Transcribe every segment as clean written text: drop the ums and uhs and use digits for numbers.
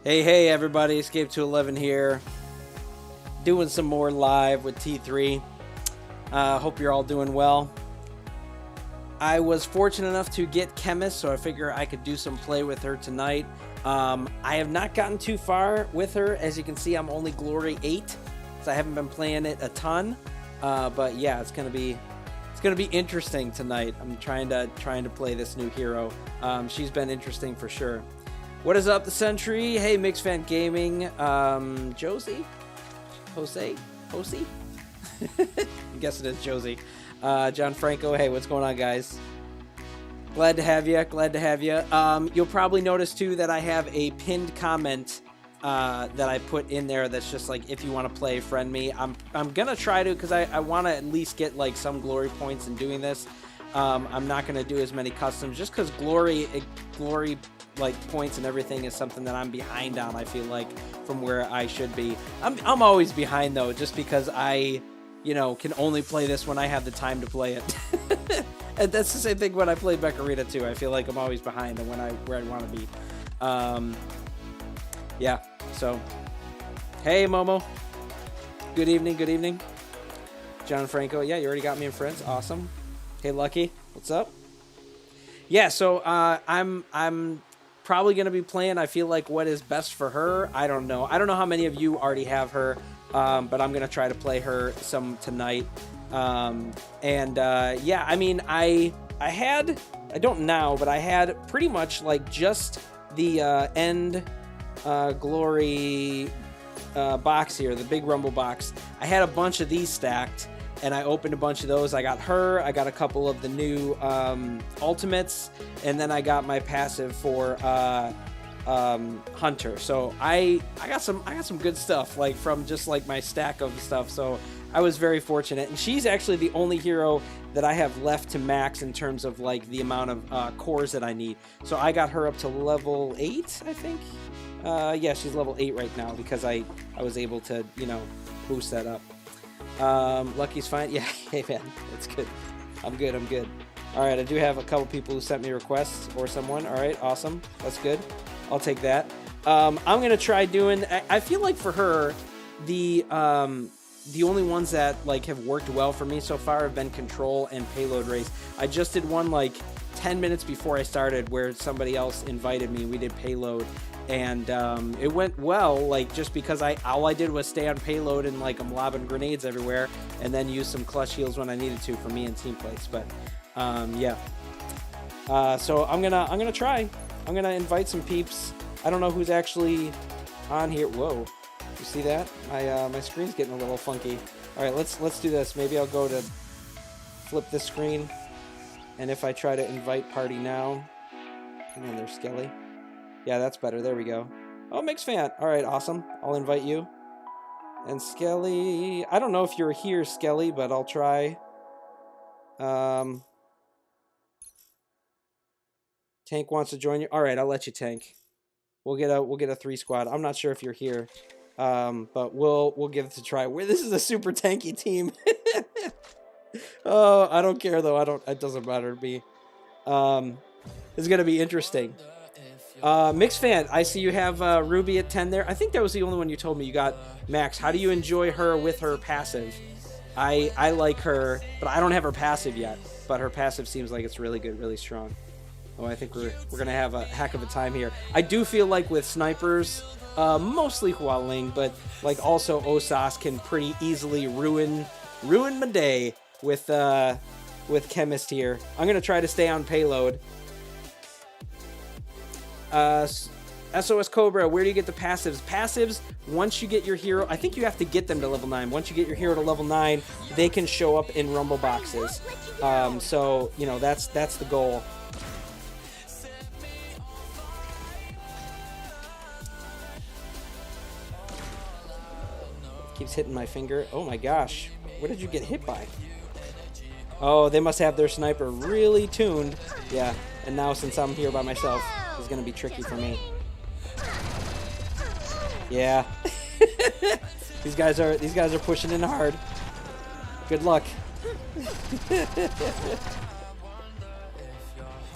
Hey everybody, Escape to 11 here, doing some more live with T3. Hope you're all doing well. I was fortunate enough to get Chemist, so I figure I could do some play with her tonight. I have not gotten too far with her. As you can see, I'm only Glory 8, so I haven't been playing it a ton. But yeah, it's gonna be interesting tonight. I'm trying to play this new hero. She's been interesting for sure. What is up, the Sentry? Hey, Mixed Fan Gaming. Josie? Jose? I'm guessing it's Josie. John Franco. Hey, what's going on, guys? Glad to have you. Glad to have you. You'll probably notice, too, that I have a pinned comment that I put in there that's just like, if you want to play, friend me. I'm going to try to, because I want to at least get, like, some glory points in doing this. I'm not going to do as many customs, just because glory like points and everything is something that I'm behind on. I feel like from where I should be. I'm always behind though, just because I, can only play this when I have the time to play it. And that's the same thing when I play Beccarita too. I feel like I'm always behind on where I want to be. Yeah. So, hey Momo. Good evening. Good evening. John Franco. Yeah, you already got me in friends. Awesome. Hey Lucky. What's up? Yeah. So I'm probably going to be playing, I feel like, what is best for her. I don't know how many of you already have her, but I'm going to try to play her some tonight. Yeah, I mean, I don't now, but I had pretty much like just the end glory box here, the big rumble box. I had a bunch of these stacked, and I opened a bunch of those. I got her, I got a couple of the new ultimates, and then I got my passive for Hunter. So I got some good stuff, like from just like my stack of stuff. So I was very fortunate, and she's actually the only hero that I have left to max in terms of like the amount of cores that I need. So I got her up to level 8, I think. Yeah, she's level 8 right now because I was able to boost that up. Lucky's fine. Yeah, hey man, that's good. I'm good. All right, I do have a couple people who sent me requests, or someone. All right, awesome. That's good. I'll take that. I'm gonna try doing. I feel like for her, the only ones that like have worked well for me so far have been Control and Payload race. I just did one like 10 minutes before I started, where somebody else invited me. We did Payload. And it went well, like, just because all I did was stay on Payload and like I'm lobbing grenades everywhere, and then use some clutch heals when I needed to for me and team plays. But yeah. So I'm gonna try. I'm gonna invite some peeps. I don't know who's actually on here. Whoa, you see that? My screen's getting a little funky. All right, let's do this. Maybe I'll go to flip this screen, and if I try to invite party now, come on there, Skelly. Yeah, that's better. There we go. Oh, Mixed Fan. All right, awesome. I'll invite you. And Skelly, I don't know if you're here, Skelly, but I'll try. Tank wants to join you. All right, I'll let you, Tank. We'll get a 3 squad. I'm not sure if you're here, but we'll give it a try. This is a super tanky team. Oh, I don't care though. It doesn't matter to me. It's gonna be interesting. Mixed Fan, I see you have Ruby at 10 there. I think that was the only one you told me you got. Max, how do you enjoy her with her passive? I like her, but I don't have her passive yet. But her passive seems like it's really good, really strong. Oh, I think we're gonna have a heck of a time here. I do feel like with snipers, mostly Hualing, but like also Osas can pretty easily ruin my day with Chemist here. I'm gonna try to stay on Payload. SOS Cobra, where do you get the passives? Passives, once you get your hero, I think you have to get them to level 9. Once you get your hero to level 9, they can show up in rumble boxes. So, that's the goal. Keeps hitting my finger. Oh my gosh. What did you get hit by? Oh, they must have their sniper really tuned. Yeah, and now since I'm here by myself, it's gonna be tricky for me. Yeah. These guys are pushing in hard. Good luck.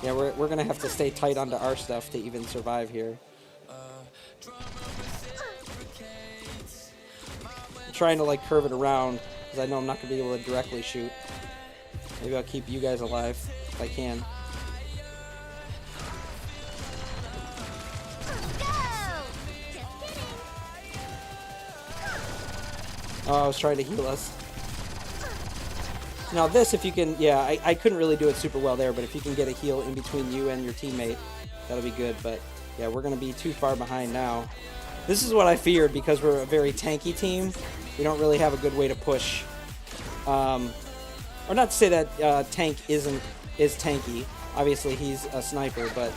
Yeah, we're gonna have to stay tight onto our stuff to even survive here. trying to like curve it around because I know I'm not gonna be able to directly shoot. Maybe I'll keep you guys alive if I can. Oh, I was trying to heal us. Now this, if you can, yeah, I couldn't really do it super well there, but if you can get a heal in between you and your teammate, that'll be good. But yeah, we're going to be too far behind now. This is what I feared because we're a very tanky team. We don't really have a good way to push. Or not to say that Tank is tanky. Obviously, he's a sniper, but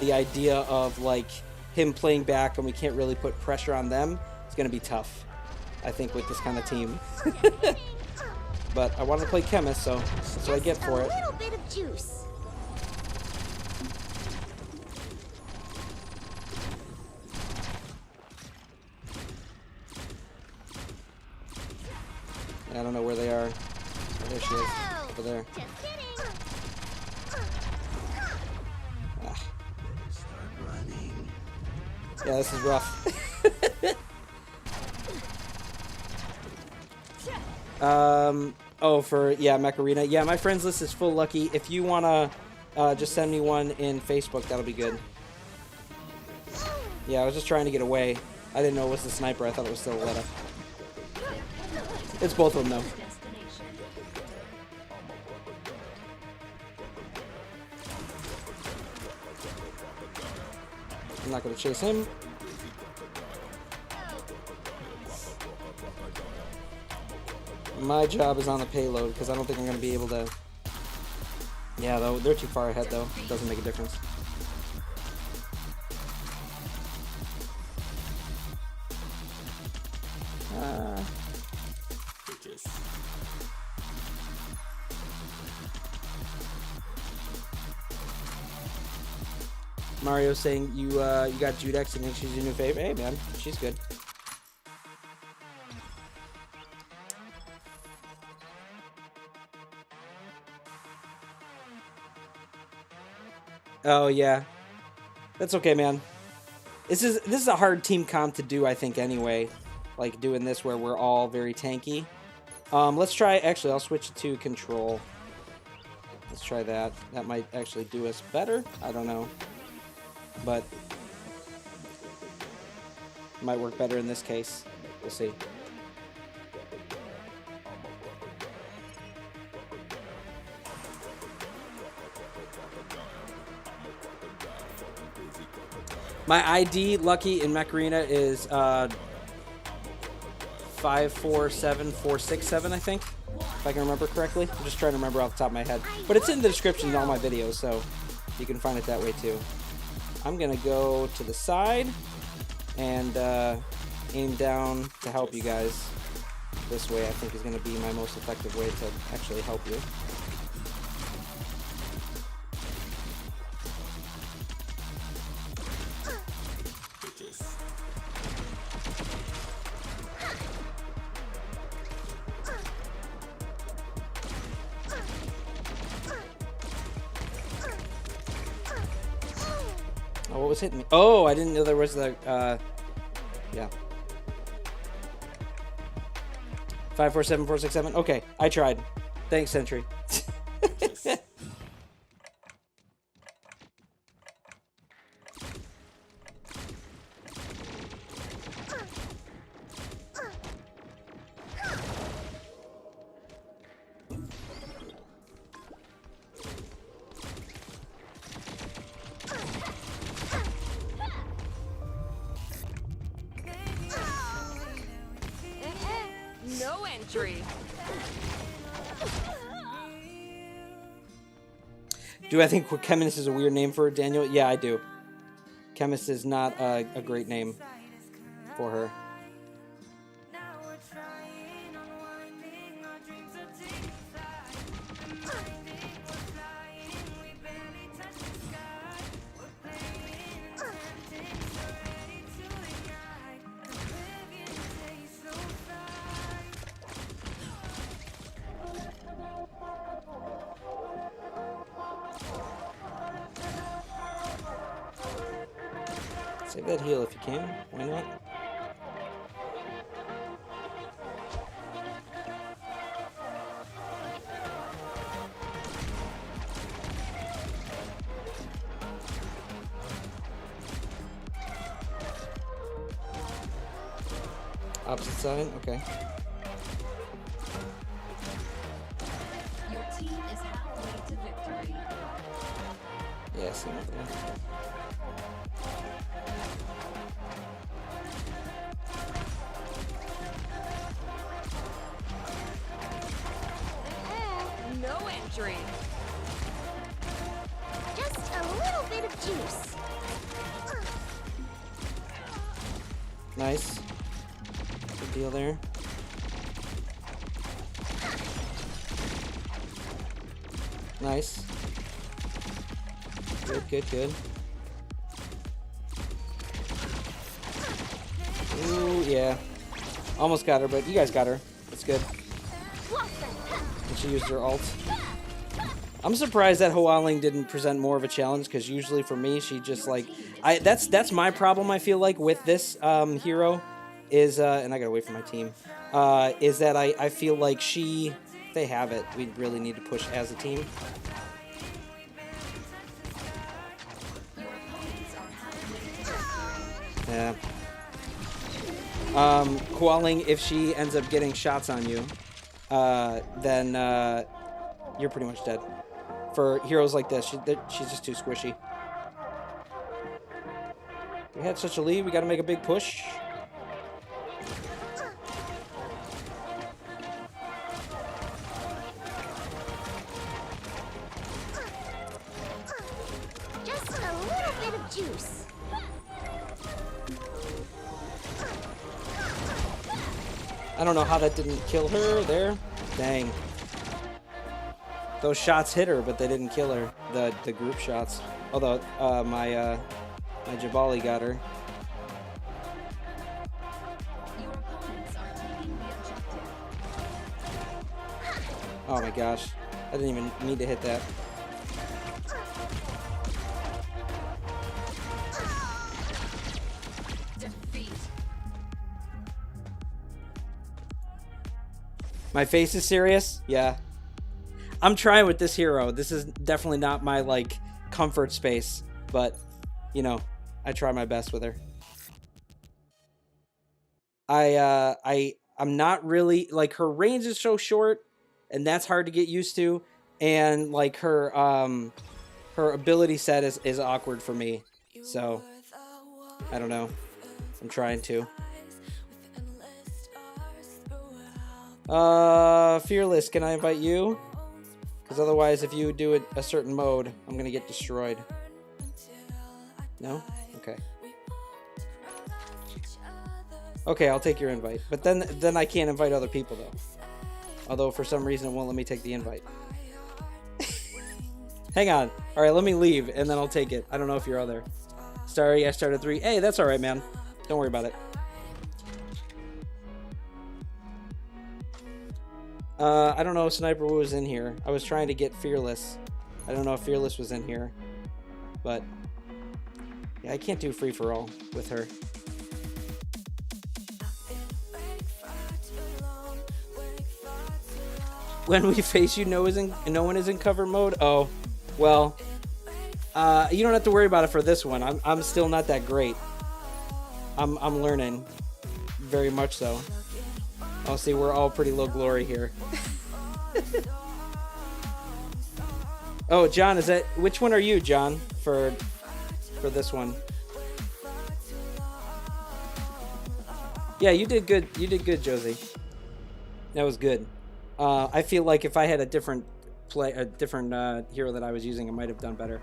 the idea of like him playing back and we can't really put pressure on them is going to be tough, I think, with this kind of team. But I wanted to play Chemist, so that's what I get for it. A little bit of juice. I don't know where they are. Oh, there she is. Over there. Ah. Yeah, this is rough. Oh, for, yeah, Mech Arena. Yeah, my friends list is full, Lucky. If you want to just send me one in Facebook, that'll be good. Yeah, I was just trying to get away. I didn't know it was the sniper. I thought it was still Letta. It's both of them, though. I'm not going to chase him. My job is on the payload because I don't think I'm going to be able to... Yeah, though, they're too far ahead, though. It doesn't make a difference. Mario saying you got Judex and she's your new favorite. Hey, man, she's good. Oh yeah, that's okay, man. This is a hard team comp to do, I think. Anyway, like doing this where we're all very tanky. Let's try. Actually, I'll switch to control. Let's try that. That might actually do us better. I don't know, but it might work better in this case. We'll see. My ID, Lucky, in Mech Arena is 547467, I think, if I can remember correctly. I'm just trying to remember off the top of my head. But it's in the description in all my videos, so you can find it that way too. I'm going to go to the side and aim down to help you guys. This way I think is going to be my most effective way to actually help you. Oh, what was hitting me? Oh, I didn't know there was the, yeah. 547467. Okay, I tried. Thanks, Sentry. No entry. Do I think Chemist is a weird name for Daniel? Yeah, I do. Chemist is not a great name for her. Save that heal if you can. Why not? Opposite side, okay. Your team is halfway to victory. Yeah, I see nothing. No entry. Just a little bit of juice. Nice. Good deal there. Nice. Good, good, good. Ooh, yeah. Almost got her, but you guys got her. That's good. And she used her ult. I'm surprised that Hwaling didn't present more of a challenge, because usually for me, she just like... That's my problem, I feel like, with this hero, is... and I gotta wait for my team. Is that I feel like she... If they have it, we really need to push as a team. Yeah. Hwaling, if she ends up getting shots on you, then you're pretty much dead. For heroes like this, she's just too squishy. We had such a lead, we gotta make a big push. Just a little bit of juice. I don't know how that didn't kill her there. Dang. Those shots hit her, but they didn't kill her. The group shots. Although my jabali got her. Your opponents are taking the objective. Oh my gosh. I didn't even need to hit that. Defeat. My face is serious? Yeah. I'm trying with this hero. This is definitely not my, like, comfort space. But, you know, I try my best with her. I'm not really... Like, her range is so short, and that's hard to get used to. And, like, her ability set is awkward for me. So, I don't know. I'm trying to. Fearless, can I invite you? Because otherwise, if you do it a certain mode, I'm going to get destroyed. No? Okay. Okay, I'll take your invite. But then I can't invite other people, though. Although, for some reason, it won't let me take the invite. Hang on. Alright, let me leave, and then I'll take it. I don't know if you're other. Sorry, I started 3. Hey, that's alright, man. Don't worry about it. I don't know if Sniper was in here. I was trying to get Fearless. I don't know if Fearless was in here. But, yeah, I can't do free-for-all with her. When we face you, no one is in cover mode? Oh, well, you don't have to worry about it for this one. I'm still not that great. I'm learning. Very much so. I'll see, we're all pretty low glory here. Oh, John, is that... Which one are you, John, for this one? Yeah, you did good. You did good, Josie. That was good. I feel like if I had a different hero that I was using, I might have done better.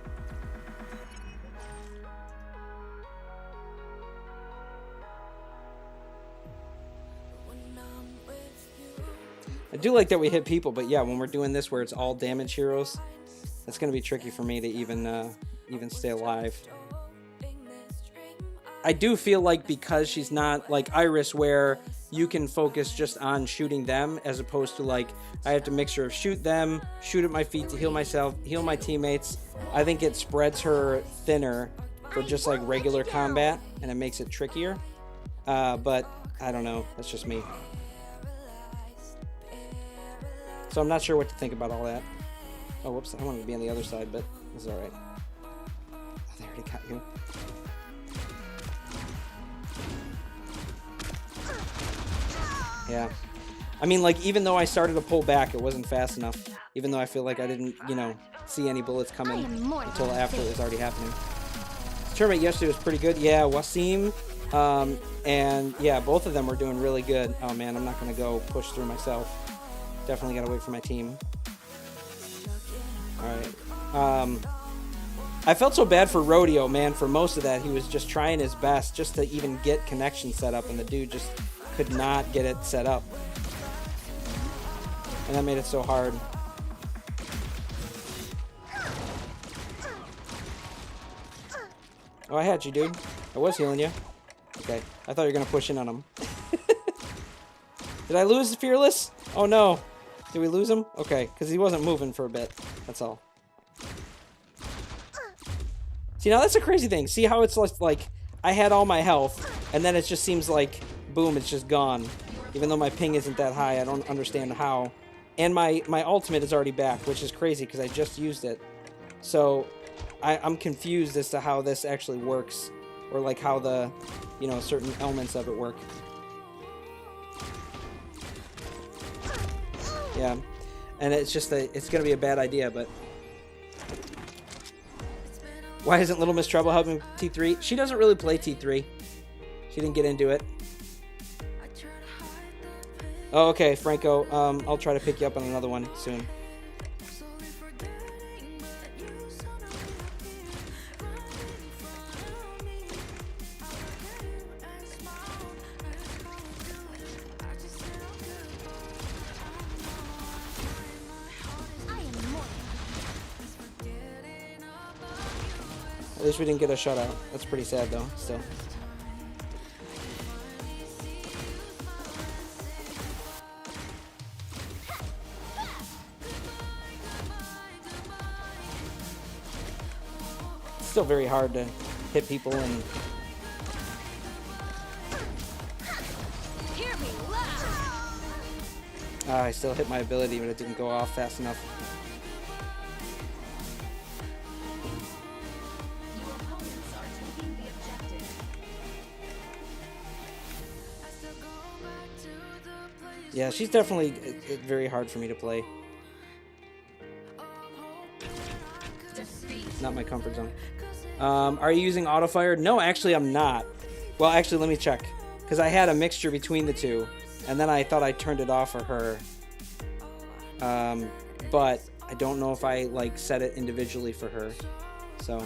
I do like that we hit people, but yeah, when we're doing this where it's all damage heroes, that's going to be tricky for me to even stay alive. I do feel like because she's not like Iris where you can focus just on shooting them as opposed to like I have to make sure shoot them, shoot at my feet to heal myself, heal my teammates. I think it spreads her thinner for just like regular combat and it makes it trickier. But I don't know, that's just me. So I'm not sure what to think about all that. Oh, whoops, I wanted to be on the other side, but it's alright. Oh, they already got you. Yeah. I mean, like, even though I started to pull back, it wasn't fast enough. Even though I feel like I didn't, you know, see any bullets coming until after it was already happening. This tournament yesterday was pretty good. Yeah, Wasim, and yeah, both of them were doing really good. Oh man, I'm not gonna go push through myself. Definitely gotta wait for my team. All right. I felt so bad for Rodeo, man. For most of that, he was just trying his best just to even get connection set up, and the dude just could not get it set up. And that made it so hard. Oh, I had you, dude. I was healing you. Okay. I thought you were going to push in on him. Did I lose Fearless? Oh, no. Did we lose him? Okay, because he wasn't moving for a bit. That's all. See, now that's a crazy thing. See how it's like I had all my health, and then it just seems like, boom, it's just gone. Even though my ping isn't that high, I don't understand how. And my ultimate is already back, which is crazy because I just used it. So I'm confused as to how this actually works, or like how the, you know, certain elements of it work. Yeah, and it's just it's gonna be a bad idea, but why isn't Little Miss Trouble helping T3? She doesn't really play T3. She didn't get into it. Oh, okay, Franco. I'll try to pick you up on another one soon. At least we didn't get a shutout. That's pretty sad, though, still. It's still very hard to hit people and... Hear me loud. I still hit my ability, but it didn't go off fast enough. Your opponents are taking the objective. Yeah, she's definitely very hard for me to play. Defeat. Not my comfort zone. Are you using auto fire? No, actually I'm not. Well, actually, let me check. Because I had a mixture between the two. And then I thought I turned it off for her. But I don't know if I like set it individually for her. So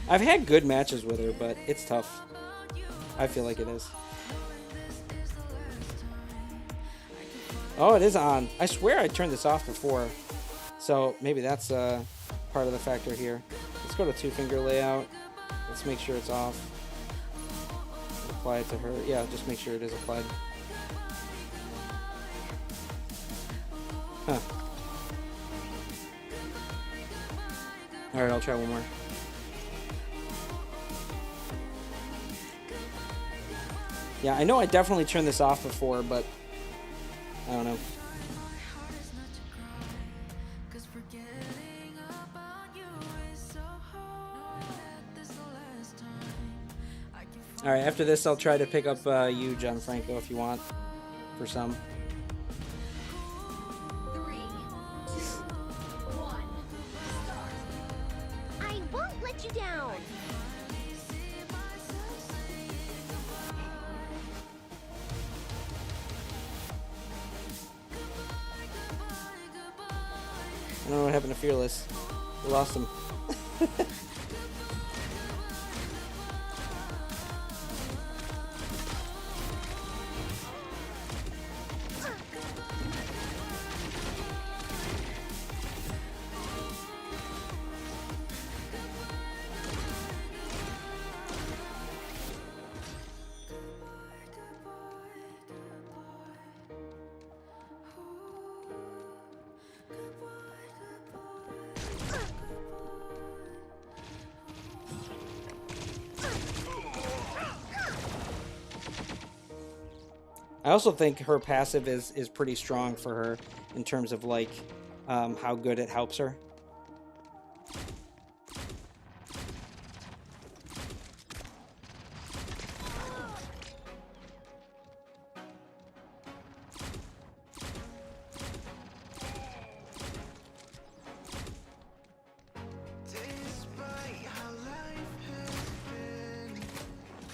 I've had good matches with her, but it's tough. I feel like it is. Oh, it is on. I swear I turned this off before. So maybe that's part of the factor here. Let's go to two-finger layout. Let's make sure it's off. Apply it to her. Yeah, just make sure it is applied. Huh. Alright, I'll try one more. Yeah, I know I definitely turned this off before, but I don't know. Alright, after this I'll try to pick up you, Gianfranco, if you want, for some. 3, 2, 1. Start. I won't let you down. I don't know what happened to Fearless. We lost him. I also think her passive is pretty strong for her in terms of like how good it helps her.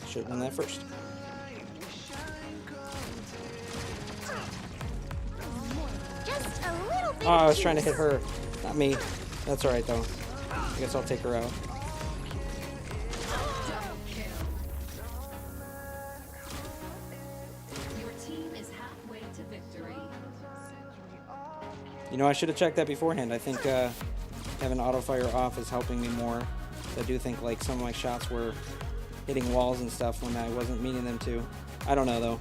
Should have done that first. Just a little bit Oh, I of was trying to hit juice. her, not me. That's alright though. I guess I'll take her out. Your team is halfway to victory. You know, I should have checked that beforehand. I think having auto fire off is helping me more. I do think like some of my shots were hitting walls and stuff when I wasn't meaning them to. I don't know though.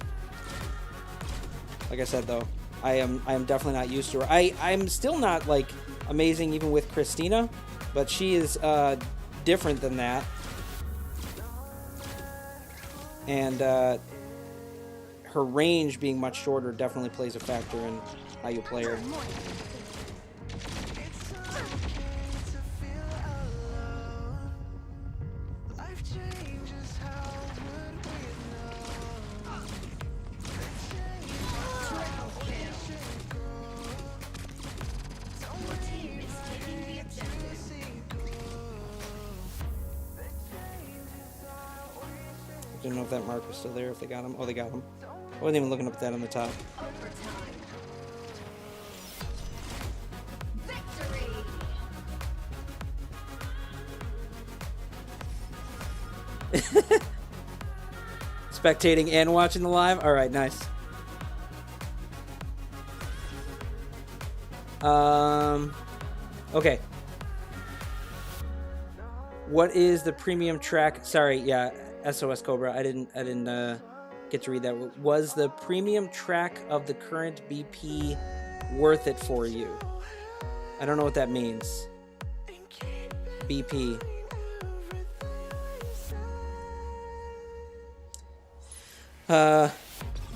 Like I said though, I am definitely not used to her. I'm still not like amazing even with Christina, but she is different than that. And her range being much shorter definitely plays a factor in how you play her. Your team is taking the objective. Didn't know if that mark was still there, if they got him. Oh, they got him. I wasn't even looking up at that on the top. Overtime. Victory. Spectating and watching the live? Alright, nice. Okay. What is the premium track? Sorry, yeah, SOS Cobra. I didn't get to read that. Was the premium track of the current BP worth it for you? I don't know what that means. BP.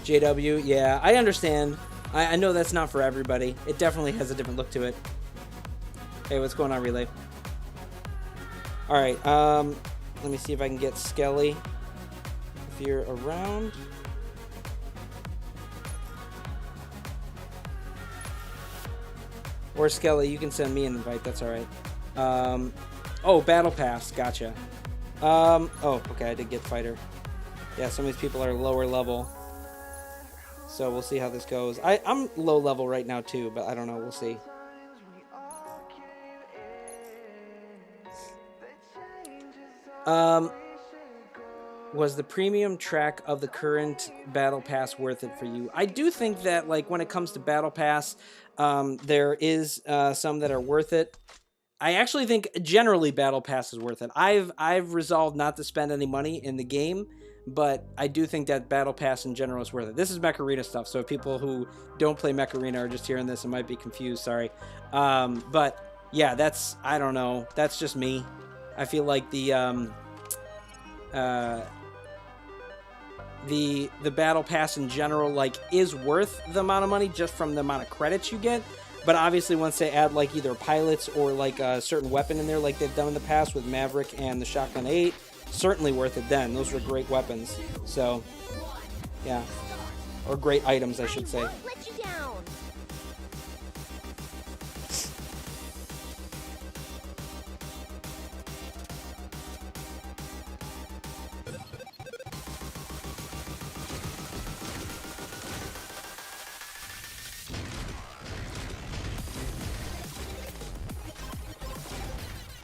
JW, yeah, I understand. I know that's not for everybody. It definitely has a different look to it. Hey, what's going on, Relay? Alright, let me see if I can get Skelly. If you're around. Or Skelly, you can send me an invite, that's alright. Oh, Battle Pass, gotcha. Oh, okay, I did get Fighter. Yeah, some of these people are lower level. So we'll see how this goes. I'm low level right now too, but I don't know, we'll see. Was the premium track of the current Battle Pass worth it for you? I do think that, like, when it comes to Battle Pass, there is some that are worth it. I actually think generally Battle Pass is worth it. I've resolved not to spend any money in the game, but I do think that Battle Pass in general is worth it. This is Mech Arena stuff, so if people who don't play Mech Arena are just hearing this and might be confused, sorry. But yeah, that's, I don't know, that's just me. I feel like the Battle Pass in general, like, is worth the amount of money just from the amount of credits you get. But obviously once they add like either pilots or like a certain weapon in there like they've done in the past with Maverick and the Shotgun 8, certainly worth it then. Those were great weapons. So, yeah. Or great items, I should say. Won't let you down.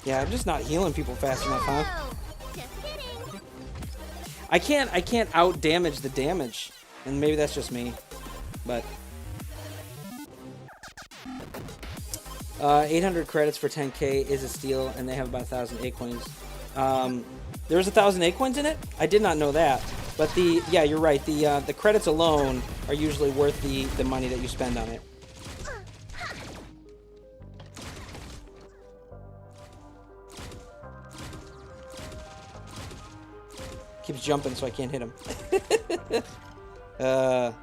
Yeah, I'm just not healing people fast enough, huh? Oh, just kidding. I can't out damage the damage. And maybe that's just me. But 800 credits for 10k is a steal, and they have about 1,000 Acoins. There's 1,000 Acoins in it? I did not know that. But yeah, you're right. The credits alone are usually worth the money that you spend on it. Keeps jumping so I can't hit him. I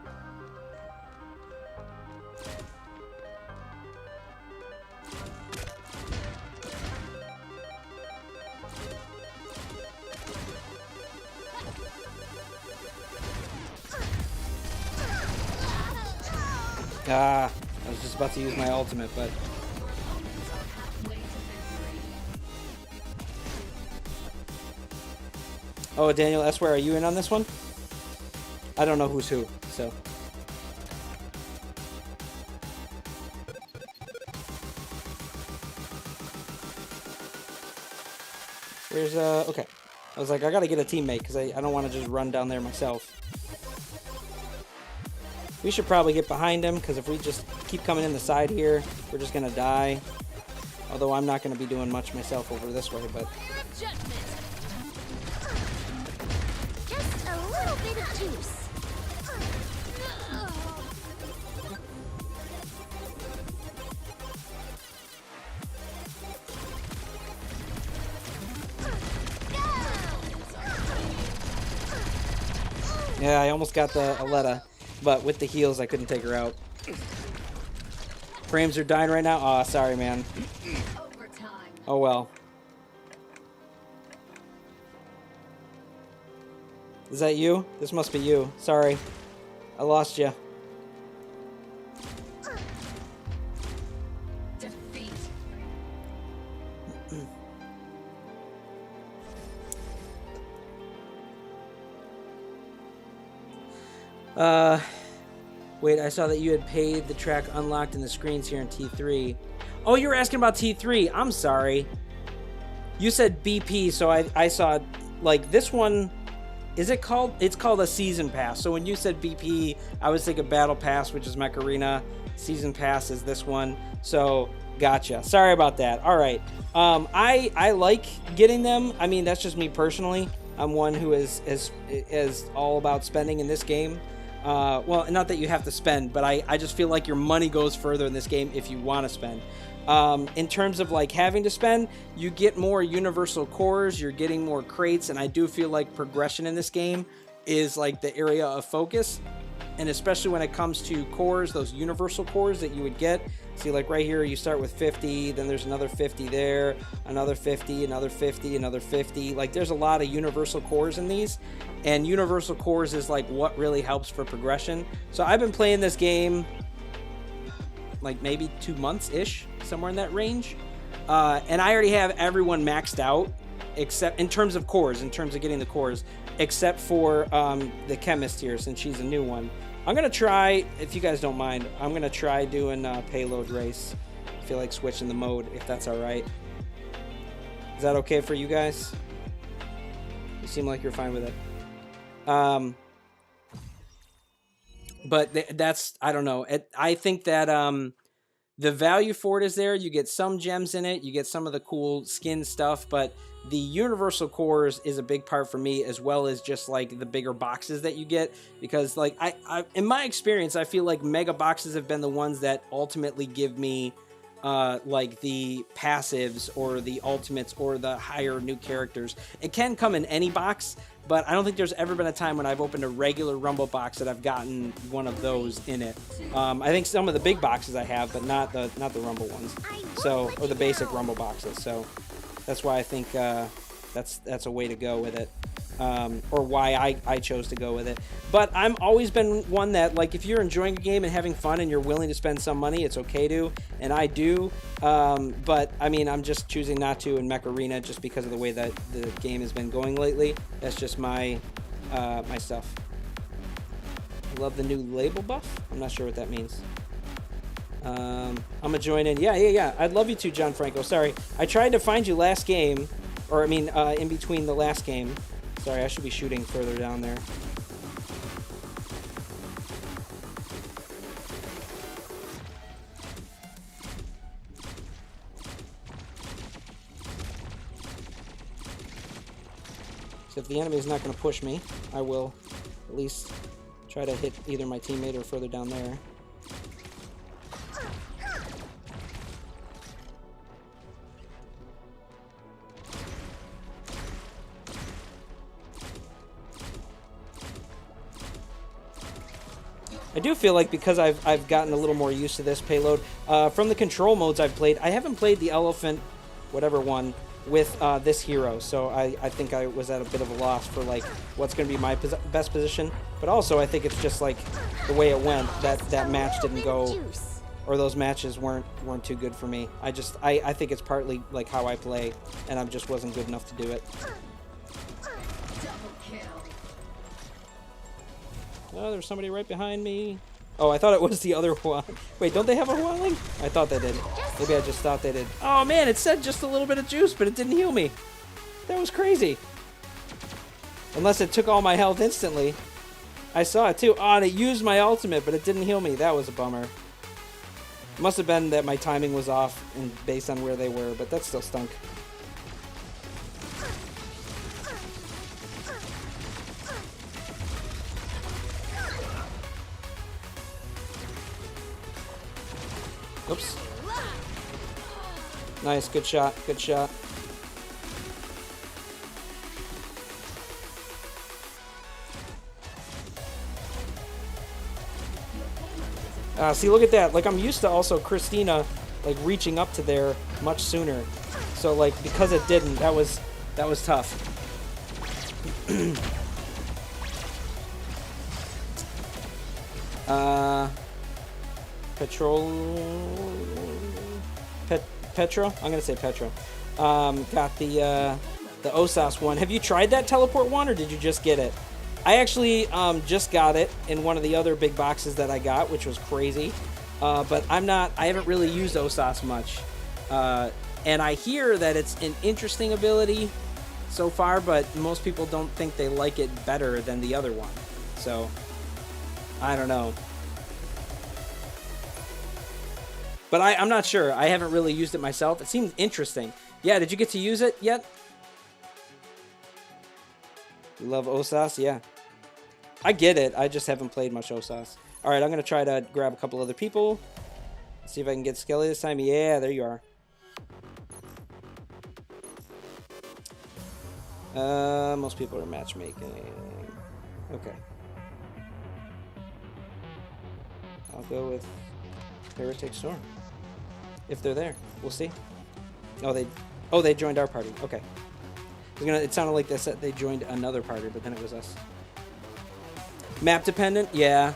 was just about to use my ultimate, but Oh, Daniel S. Where are you in on this one? I don't know who's who, so. There's okay. I was like, I gotta get a teammate because I don't want to just run down there myself. We should probably get behind him because if we just keep coming in the side here, we're just gonna die. Although I'm not gonna be doing much myself over this way, but. Just a little bit of juice. Yeah, I almost got the Aletta, but with the heals, I couldn't take her out. Frames are dying right now? Aw, sorry, man. Oh, well. Is that you? This must be you. Sorry. I lost you. Defeat. Wait, I saw that you had paid the track unlocked in the screens here in T3. Oh, you were asking about T3. I'm sorry. You said BP, so I saw, like, this one, is it called? It's called a Season Pass. So when you said BP, I was thinking Battle Pass, which is Mech Arena. Season Pass is this one. So, gotcha. Sorry about that. All right. I like getting them. I mean, that's just me personally. I'm one who is all about spending in this game. Well, not that you have to spend, but I just feel like your money goes further in this game if you want to spend. In terms of like having to spend, you get more universal cores, you're getting more crates, and I do feel like progression in this game is like the area of focus. And especially when it comes to cores, those universal cores that you would get. See, like right here, you start with 50, then there's another 50 there, another 50, another 50, another 50. Like, there's a lot of universal cores in these, and universal cores is like what really helps for progression. So I've been playing this game like maybe 2 months-ish, somewhere in that range. And I already have everyone maxed out, except in terms of cores, in terms of getting the cores, except for the Chemist here, since she's a new one. I'm going to try, if you guys don't mind, I'm going to try doing Payload race. I feel like switching the mode, if that's all right. Is that okay for you guys? You seem like you're fine with it. But that's, I don't know. I think that the value for it is there. You get some gems in it. You get some of the cool skin stuff, but the universal cores is a big part for me, as well as just like the bigger boxes that you get, because like I in my experience, I feel like mega boxes have been the ones that ultimately give me like the passives or the ultimates or the higher new characters. It can come in any box, but I don't think there's ever been a time when I've opened a regular Rumble box that I've gotten one of those in it. I think some of the big boxes I have, but not the Rumble ones. So, or the basic Rumble boxes. So that's why I think that's a way to go with it, or why I chose to go with it. But I'm always been one that, like, if you're enjoying a game and having fun and you're willing to spend some money, it's okay to, and I do. But I mean, I'm just choosing not to in Mech Arena just because of the way that the game has been going lately. That's just my my stuff. I love the new label buff. I'm not sure what that means. I'm gonna join in. Yeah. I'd love you to, John Franco. Sorry, I tried to find you last game, or I mean, in between the last game. Sorry, I should be shooting further down there. So if the enemy is not going to push me, I will at least try to hit either my teammate or further down there. I do feel like because I've gotten a little more used to this Payload, from the control modes I've played, I haven't played the elephant, whatever one, with this hero, so I think I was at a bit of a loss for like what's going to be my best position, but also I think it's just like the way it went, that match didn't go, or those matches weren't too good for me. I think it's partly like how I play, and I just wasn't good enough to do it. Oh, there's somebody right behind me. Oh, I thought it was the other one. Wait, don't they have a Huangling? I thought they did. Maybe I just thought they did. Oh man, it said just a little bit of juice, but it didn't heal me. That was crazy. Unless it took all my health instantly. I saw it too. Oh, and it used my ultimate, but it didn't heal me. That was a bummer. It must have been that my timing was off and based on where they were, but that still stunk. Oops. Nice, good shot, good shot. See, look at that. Like, I'm used to also Christina, like, reaching up to there much sooner. So, like, because it didn't, that was tough. Petro? I'm gonna say Petro. Got the Osas one. Have you tried that teleport one, or did you just get it? I actually just got it in one of the other big boxes that I got, which was crazy. But I haven't really used Osas much. And I hear that it's an interesting ability so far, but most people don't think they like it better than the other one. So, I don't know. But I'm not sure. I haven't really used it myself. It seems interesting. Yeah, did you get to use it yet? You love Osas? Yeah. I get it. I just haven't played much Osas. Alright, I'm going to try to grab a couple other people. See if I can get Skelly this time. Yeah, there you are. Most people are matchmaking. Okay. I'll go with Heretic Storm. If they're there. We'll see. Oh, they joined our party. Okay. It sounded like they joined another party, but then it was us. Map dependent? Yeah.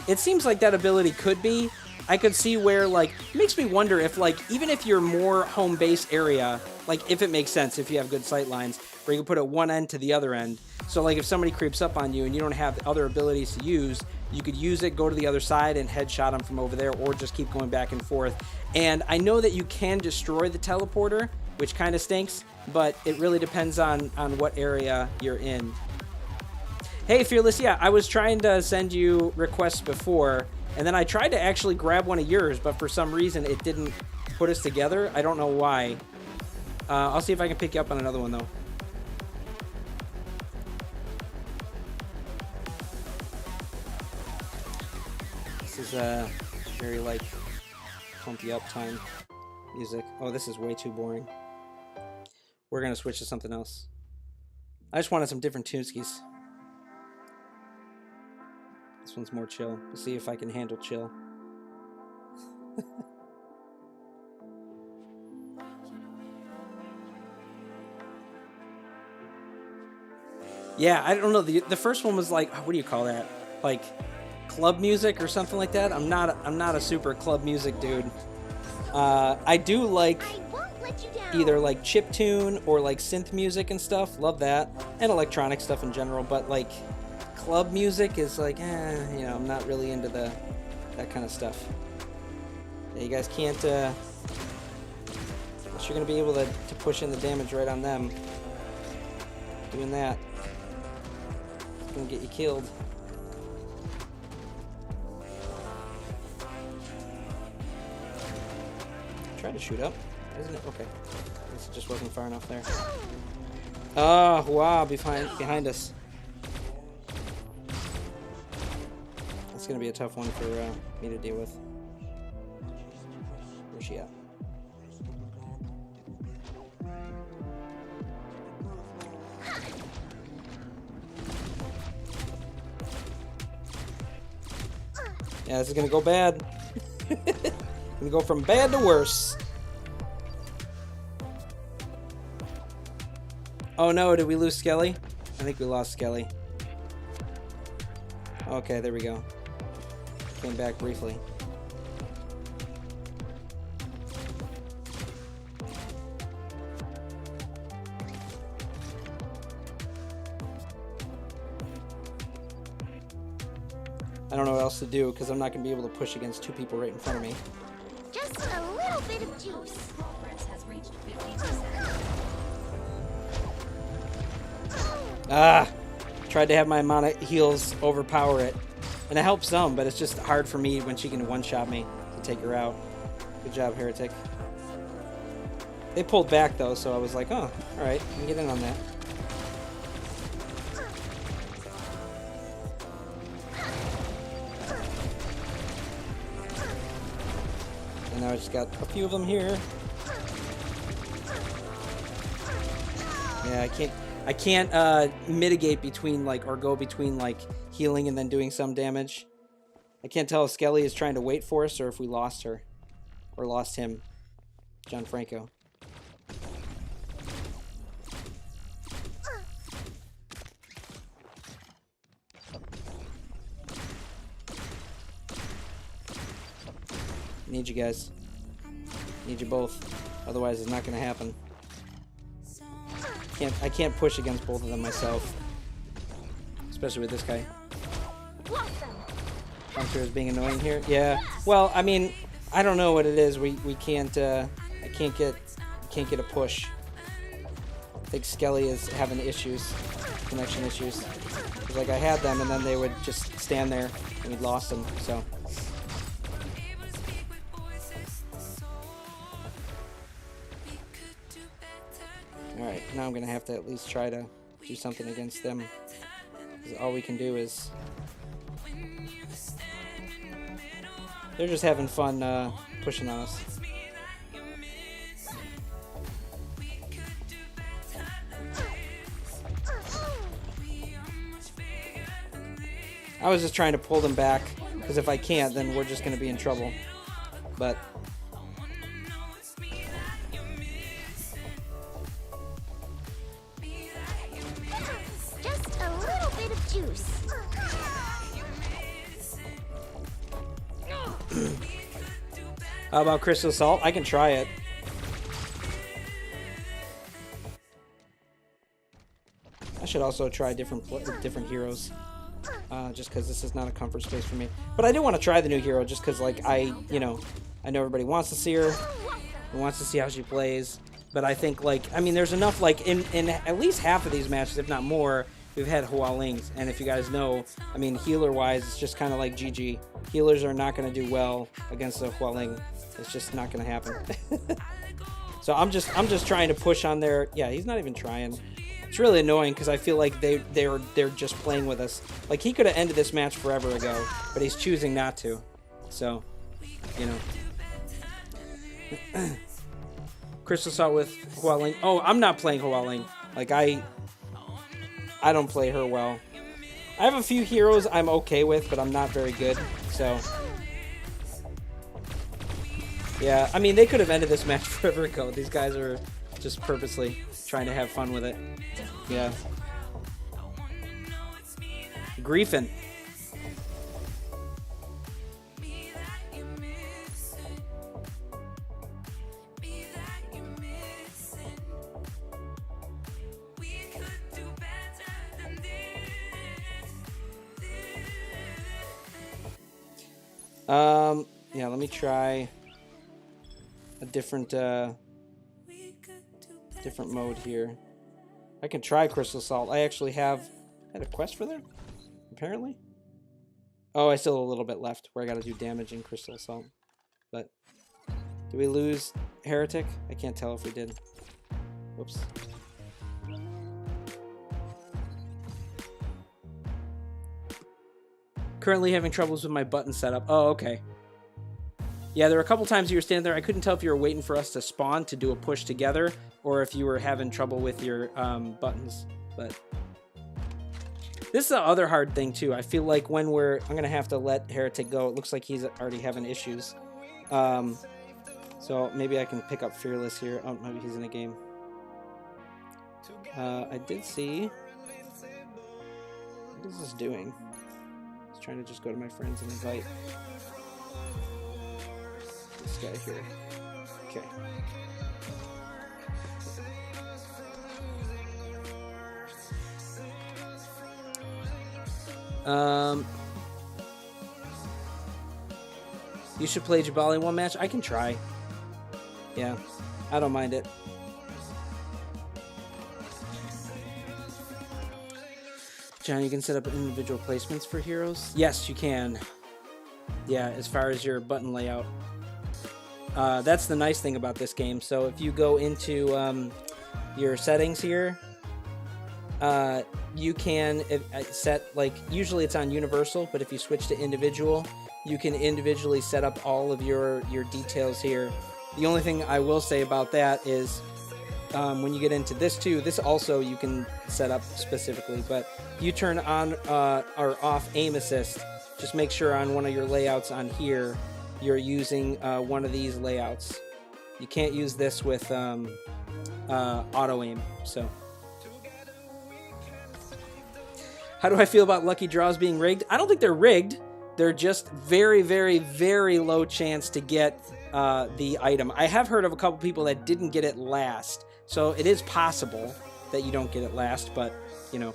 It seems like that ability could be. I could see where, like, it makes me wonder if, like, even if you're more home base area, like, if it makes sense, if you have good sight lines, where you can put it one end to the other end. So, like, if somebody creeps up on you and you don't have other abilities to use, you could use it, go to the other side, and headshot them from over there, or just keep going back and forth. And I know that you can destroy the teleporter, which kind of stinks, but it really depends on what area you're in. Hey, Fearless, yeah, I was trying to send you requests before, and then I tried to actually grab one of yours, but for some reason it didn't put us together. I don't know why. I'll see if I can pick you up on another one, though. This is very, like, pump you up time music. Oh, this is way too boring. We're going to switch to something else. I just wanted some different tuneskis. This one's more chill. We'll see if I can handle chill. Yeah, I don't know. The first one was like, what do you call that? Like club music or something like that. I'm not a super club music dude. I do like either like chiptune or like synth music and stuff. Love that, and electronic stuff in general. But like club music is like, you know, I'm not really into that kind of stuff. Yeah, you guys can't. Unless you're gonna be able to push in the damage right on them. Doing that, it's gonna get you killed. Try to shoot up, isn't it? Okay. I guess it just wasn't far enough there. Oh, wow, behind us. That's gonna be a tough one for me to deal with. Where's she at? Yeah, this is gonna go bad. Gonna go from bad to worse. Oh no, did we lose Skelly? I think we lost Skelly. Okay, there we go. Came back briefly. I don't know what else to do because I'm not going to be able to push against 2 people right in front of me. Just a little bit of juice. Progress has reached 50%. Ah! Tried to have my amount of heals overpower it. And it helps some, but it's just hard for me when she can one-shot me to take her out. Good job, Heretic. They pulled back, though, so I was like, oh, alright, I can get in on that. And now I just got a few of them here. Yeah, I can't mitigate between, like, or go between, like, healing and then doing some damage. I can't tell if Skelly is trying to wait for us or if we lost her. Or lost him. Gianfranco. Need you guys. Need you both. Otherwise it's not gonna happen. I can't push against both of them myself. Especially with this guy. Hunter is being annoying here. Yeah. Well, I mean, I don't know what it is. We can't I can't get a push. I think Skelly is having issues. Connection issues. Cause like I had them and then they would just stand there and we'd lost them, so. Alright, now I'm gonna have to at least try to do something against them. All we can do is... They're just having fun pushing on us. I was just trying to pull them back, because if I can't, then we're just going to be in trouble. But... Just a little bit of juice. How about Crystal Salt? I can try it. I should also try different heroes. Just because this is not a comfort space for me. But I do want to try the new hero just because, like, I know everybody wants to see her. And wants to see how she plays. But I think, like, I mean, there's enough, like, in at least half of these matches, if not more, we've had Hua Lings. And if you guys know, I mean, healer-wise, it's just kind of like GG. Healers are not going to do well against a Hua Ling. It's just not going to happen. So I'm just trying to push on their... Yeah, he's not even trying. It's really annoying because I feel like they're just playing with us. Like, he could have ended this match forever ago, but he's choosing not to. So, you know. Crystal Salt with Hua Ling. Oh, I'm not playing Hua Ling. Like, I don't play her well. I have a few heroes I'm okay with, but I'm not very good. So, yeah. I mean, they could have ended this match forever ago. These guys are just purposely trying to have fun with it. Yeah. Griefing. Yeah, let me try a different mode here. I can try Crystal Salt. I actually had a quest for that, apparently. Oh, I still have a little bit left where I gotta do damage in Crystal Salt. But, do we lose Heretic? I can't tell if we did. Whoops. Currently having troubles with my button setup. Oh, okay. Yeah, there were a couple times you were standing there. I couldn't tell if you were waiting for us to spawn to do a push together or if you were having trouble with your buttons. But this is the other hard thing, too. I feel like when I'm going to have to let Heretic go. It looks like he's already having issues. So maybe I can pick up Fearless here. Oh, maybe he's in a game. I did see... What is this doing? Trying to just go to my friends and invite this guy here. Okay. You should play Jabali one match. I can try. Yeah, I don't mind it. John, you can set up individual placements for heroes? Yes, you can. Yeah, as far as your button layout. That's the nice thing about this game. So if you go into your settings here, you can set, like, usually it's on universal, but if you switch to individual, you can individually set up all of your details here. The only thing I will say about that is when you get into this too, this also you can set up specifically, but you turn on or off aim assist. Just make sure on one of your layouts on here you're using one of these layouts. You can't use this with auto aim. So how do I feel about lucky draws being rigged? I don't think they're rigged. They're just very, very, very low chance to get the item. I have heard of a couple people that didn't get it last. So it is possible that you don't get it last, but, you know.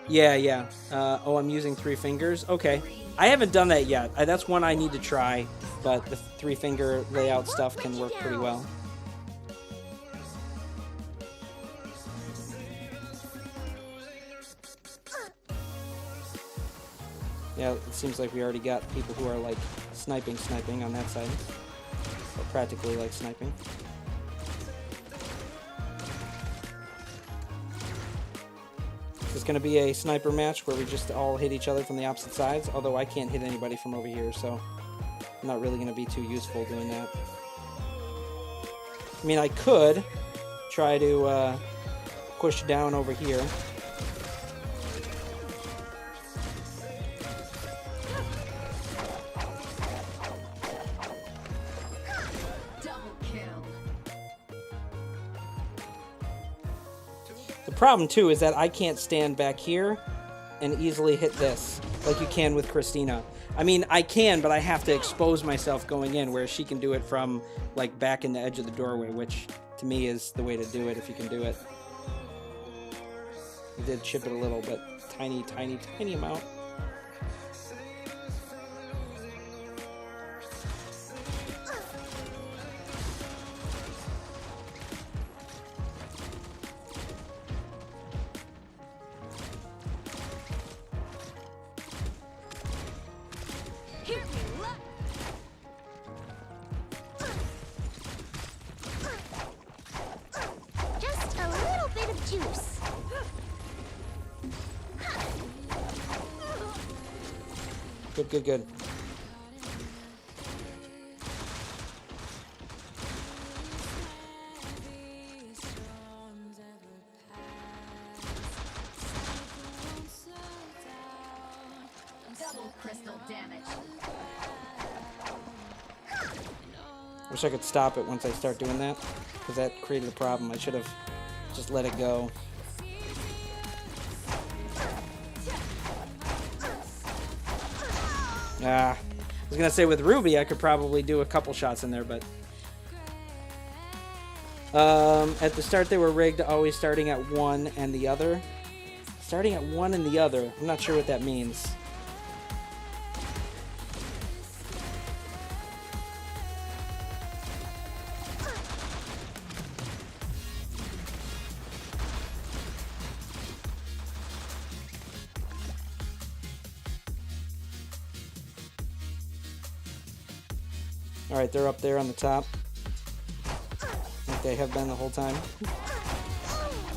Yeah. Oh, I'm using 3 fingers. Okay. I haven't done that yet. That's one I need to try, but the 3-finger layout stuff can work pretty well. Yeah, it seems like we already got people who are like sniping on that side. Or practically like sniping. Is this going to be a sniper match where we just all hit each other from the opposite sides? Although I can't hit anybody from over here, so I'm not really going to be too useful doing that. I mean, I could try to push down over here. The problem too is that I can't stand back here and easily hit this like you can with Christina. I mean, I can, but I have to expose myself going in, whereas she can do it from like back in the edge of the doorway, which to me is the way to do it if you can do it. I did chip it a little, but tiny amount. Just a little bit of juice. Good. Double crystal damage. Wish I could stop it once I start doing that, because that created a problem. I should have just let it go. I was gonna say with Ruby I could probably do a couple shots in there, but at the start they were rigged, always starting at one and the other. Starting at one and the other. I'm not sure what that means. Alright, they're up there on the top. Like they have been the whole time.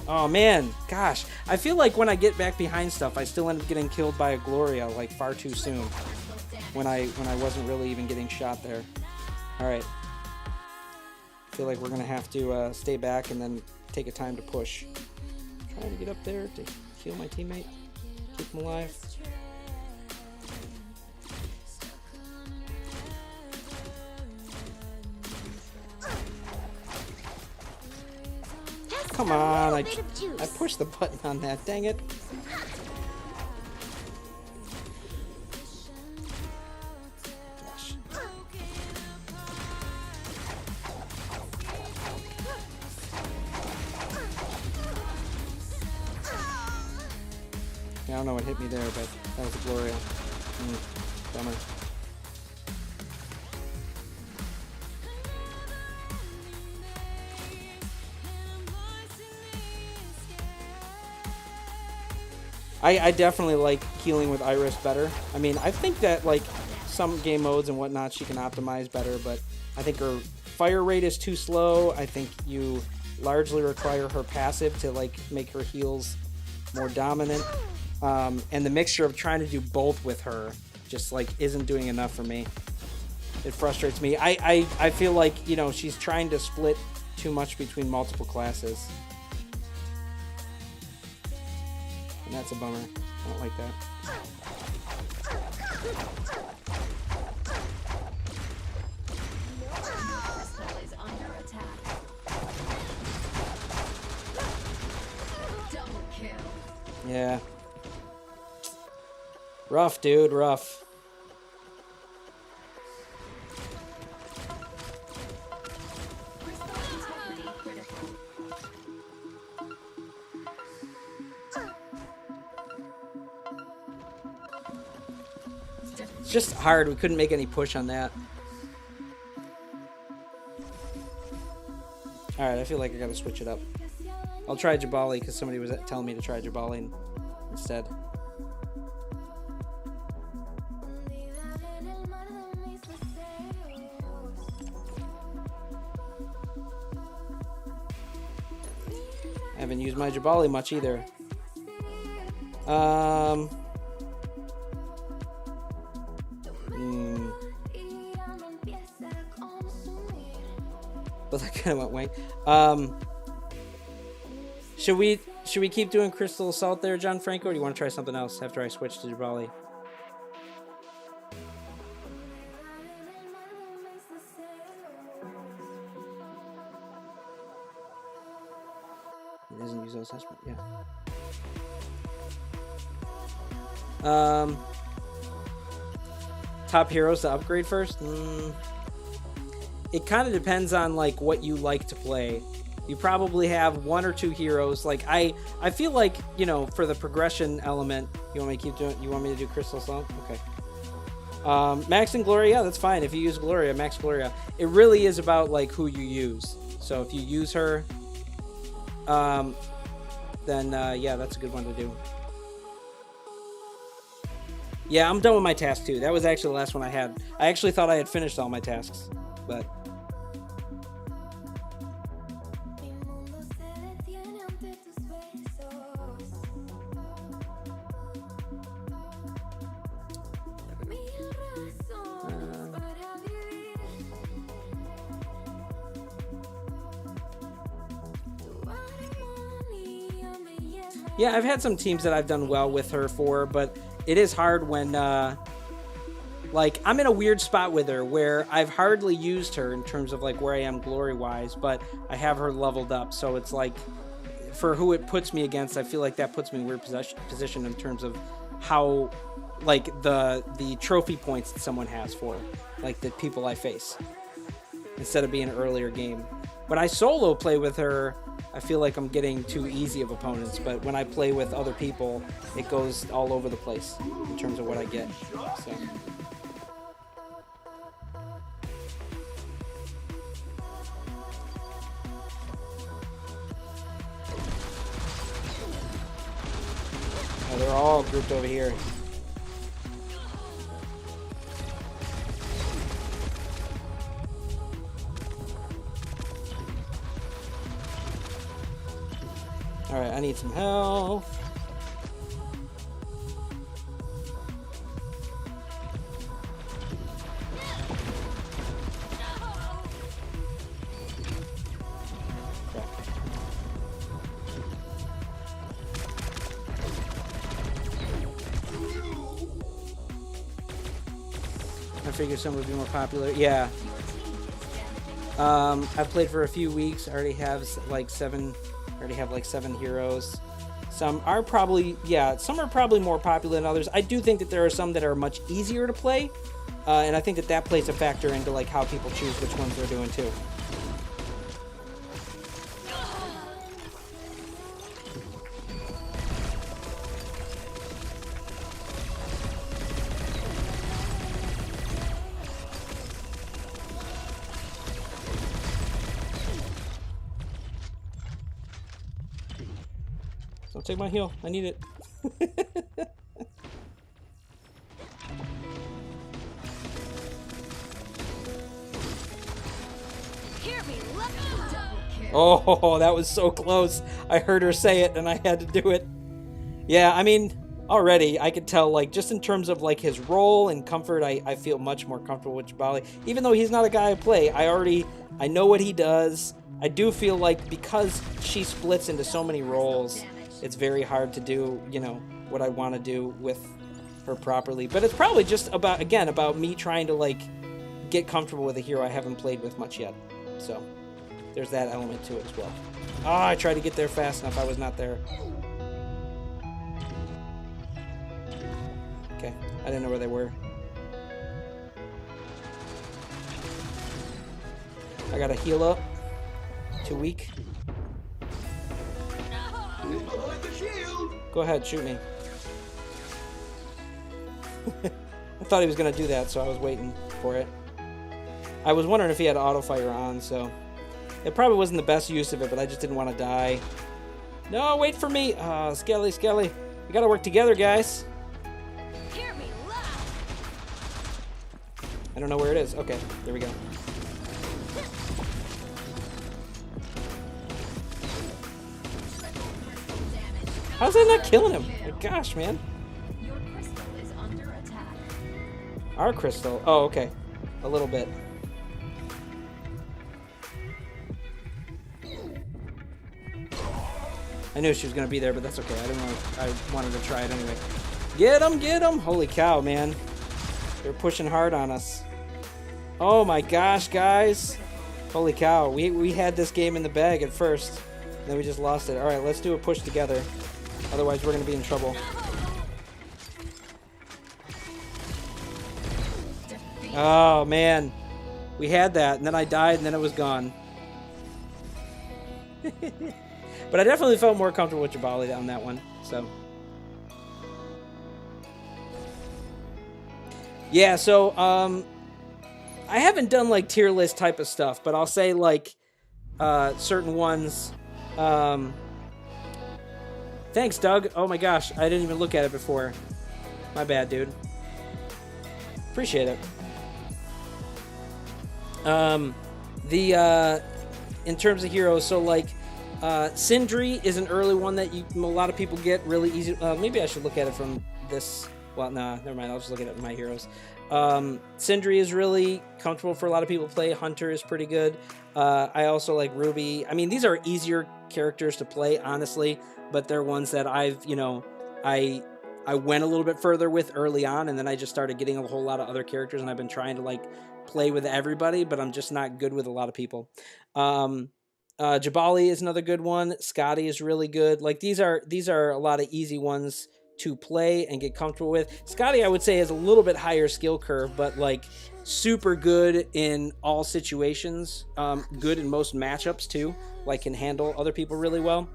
Oh man, gosh. I feel like when I get back behind stuff, I still end up getting killed by a Gloria like far too soon. When I wasn't really even getting shot there. Alright. I feel like we're gonna have to stay back and then take a time to push. Trying to get up there to heal my teammate. Keep him alive. Come on, I pushed the button on that, dang it. Gosh. don't know what hit me there, but that was a Gloria. Bummer. I definitely like healing with Iris better. I mean, I think that like some game modes and whatnot she can optimize better, but I think her fire rate is too slow. I think you largely require her passive to like make her heals more dominant. And the mixture of trying to do both with her just like isn't doing enough for me. It frustrates me. I feel like, you know, she's trying to split too much between multiple classes. And that's a bummer. I don't like that. Crystal is under attack. Double kill. Yeah. Rough, dude. Rough. Crystal integrity critical. It's just hard. We couldn't make any push on that. Alright, I feel like I gotta switch it up. I'll try Jabali because somebody was telling me to try Jabali instead. I haven't used my Jabali much either. But that kind of went wank. Should we keep doing Crystal Assault there, John Franco, or do you want to try something else after I switch to Jabali? It doesn't use those assessment, yeah. Top heroes to upgrade first? It kind of depends on like what you like to play. You probably have one or two heroes. Like I feel like, you know, for the progression element, you want me to keep doing? You want me to do Crystal Song? Okay. Max and Gloria, yeah, that's fine. If you use Gloria, Max Gloria. It really is about like who you use. So if you use her, then yeah, that's a good one to do. Yeah, I'm done with my task too. That was actually the last one I had. I actually thought I had finished all my tasks, but. Yeah, I've had some teams that I've done well with her for, but it is hard when, like, I'm in a weird spot with her where I've hardly used her in terms of, like, where I am glory-wise, but I have her leveled up, so it's like, for who it puts me against, I feel like that puts me in a weird position in terms of how, like, the trophy points that someone has for, like, the people I face, instead of being an earlier game. When I solo play with her, I feel like I'm getting too easy of opponents, but when I play with other people, it goes all over the place in terms of what I get. So. Oh, they're all grouped over here. Alright, I need some health. Okay. I figured some would be more popular. Yeah. I've played for a few weeks. I already have like 7 heroes. Some are probably more popular than others. I do think that there are some that are much easier to play, and I think that plays a factor into like how people choose which ones they're doing too. Don't take my heal. I need it. Hear me, let me Oh, that was so close. I heard her say it and I had to do it. Yeah, I mean, already I could tell, like, just in terms of like his role and comfort, I feel much more comfortable with Jabali. Even though he's not a guy I play, I know what he does. I do feel like because she splits into so many roles, it's very hard to do, you know, what I want to do with her properly. But it's probably just about, again, about me trying to like get comfortable with a hero I haven't played with much yet. So there's that element to it as well. Ah, I tried to get there fast enough. I was not there. Okay, I didn't know where they were. I gotta heal up. Too weak. Go ahead, shoot me. I thought he was gonna do that, so I was waiting for it. I was wondering if he had auto fire on, so it probably wasn't the best use of it, but I just didn't want to die. No, wait for me. Skelly. We gotta work together, guys. hear me loud. I don't know where it is. Okay, there we go. How's that not killing him? Oh, gosh, man. Your crystal is under attack. Our crystal. Oh, okay. A little bit. I knew she was gonna be there, but that's okay. I wanted to try it anyway. Get him! Holy cow, man. They're pushing hard on us. Oh my gosh, guys. Holy cow. We had this game in the bag at first. Then we just lost it. Alright, let's do a push together. Otherwise, we're gonna be in trouble. Oh, man. We had that, and then I died, and then it was gone. But I definitely felt more comfortable with Jabali on that one, so. Yeah, so, I haven't done, like, tier list type of stuff, but I'll say, like, certain ones. Thanks, Doug. Oh my gosh, I didn't even look at it before. My bad, dude. Appreciate it. In terms of heroes, so like, Sindri is an early one that a lot of people get really easy. Maybe I should look at it from this. Well, nah, never mind. I'll just look at it from my heroes. Sindri is really comfortable for a lot of people to play. Hunter is pretty good. I also like Ruby. I mean, these are easier characters to play, honestly, but they're ones that I've, you know, I went a little bit further with early on, and then I just started getting a whole lot of other characters, and I've been trying to like play with everybody, but I'm just not good with a lot of people. Jabali is another good one. Scotty is really good. Like these are a lot of easy ones to play and get comfortable with. Scotty, I would say, has a little bit higher skill curve, but like super good in all situations. Good in most matchups too. Like can handle other people really well.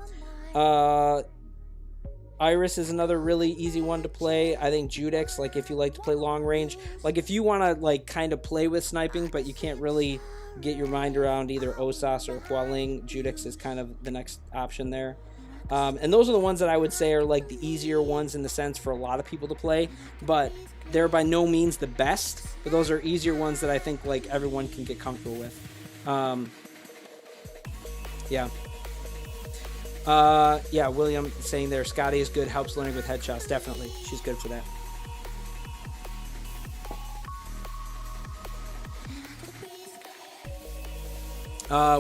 Iris is another really easy one to play. I think Judex, like if you like to play long range, like if you want to like kind of play with sniping, but you can't really get your mind around either Osas or Hualing, Judex is kind of the next option there. And those are the ones that I would say are like the easier ones in the sense for a lot of people to play, but they're by no means the best, but those are easier ones that I think like everyone can get comfortable with. Yeah. Yeah, William saying there, Scotty is good, helps learning with headshots. Definitely. She's good for that.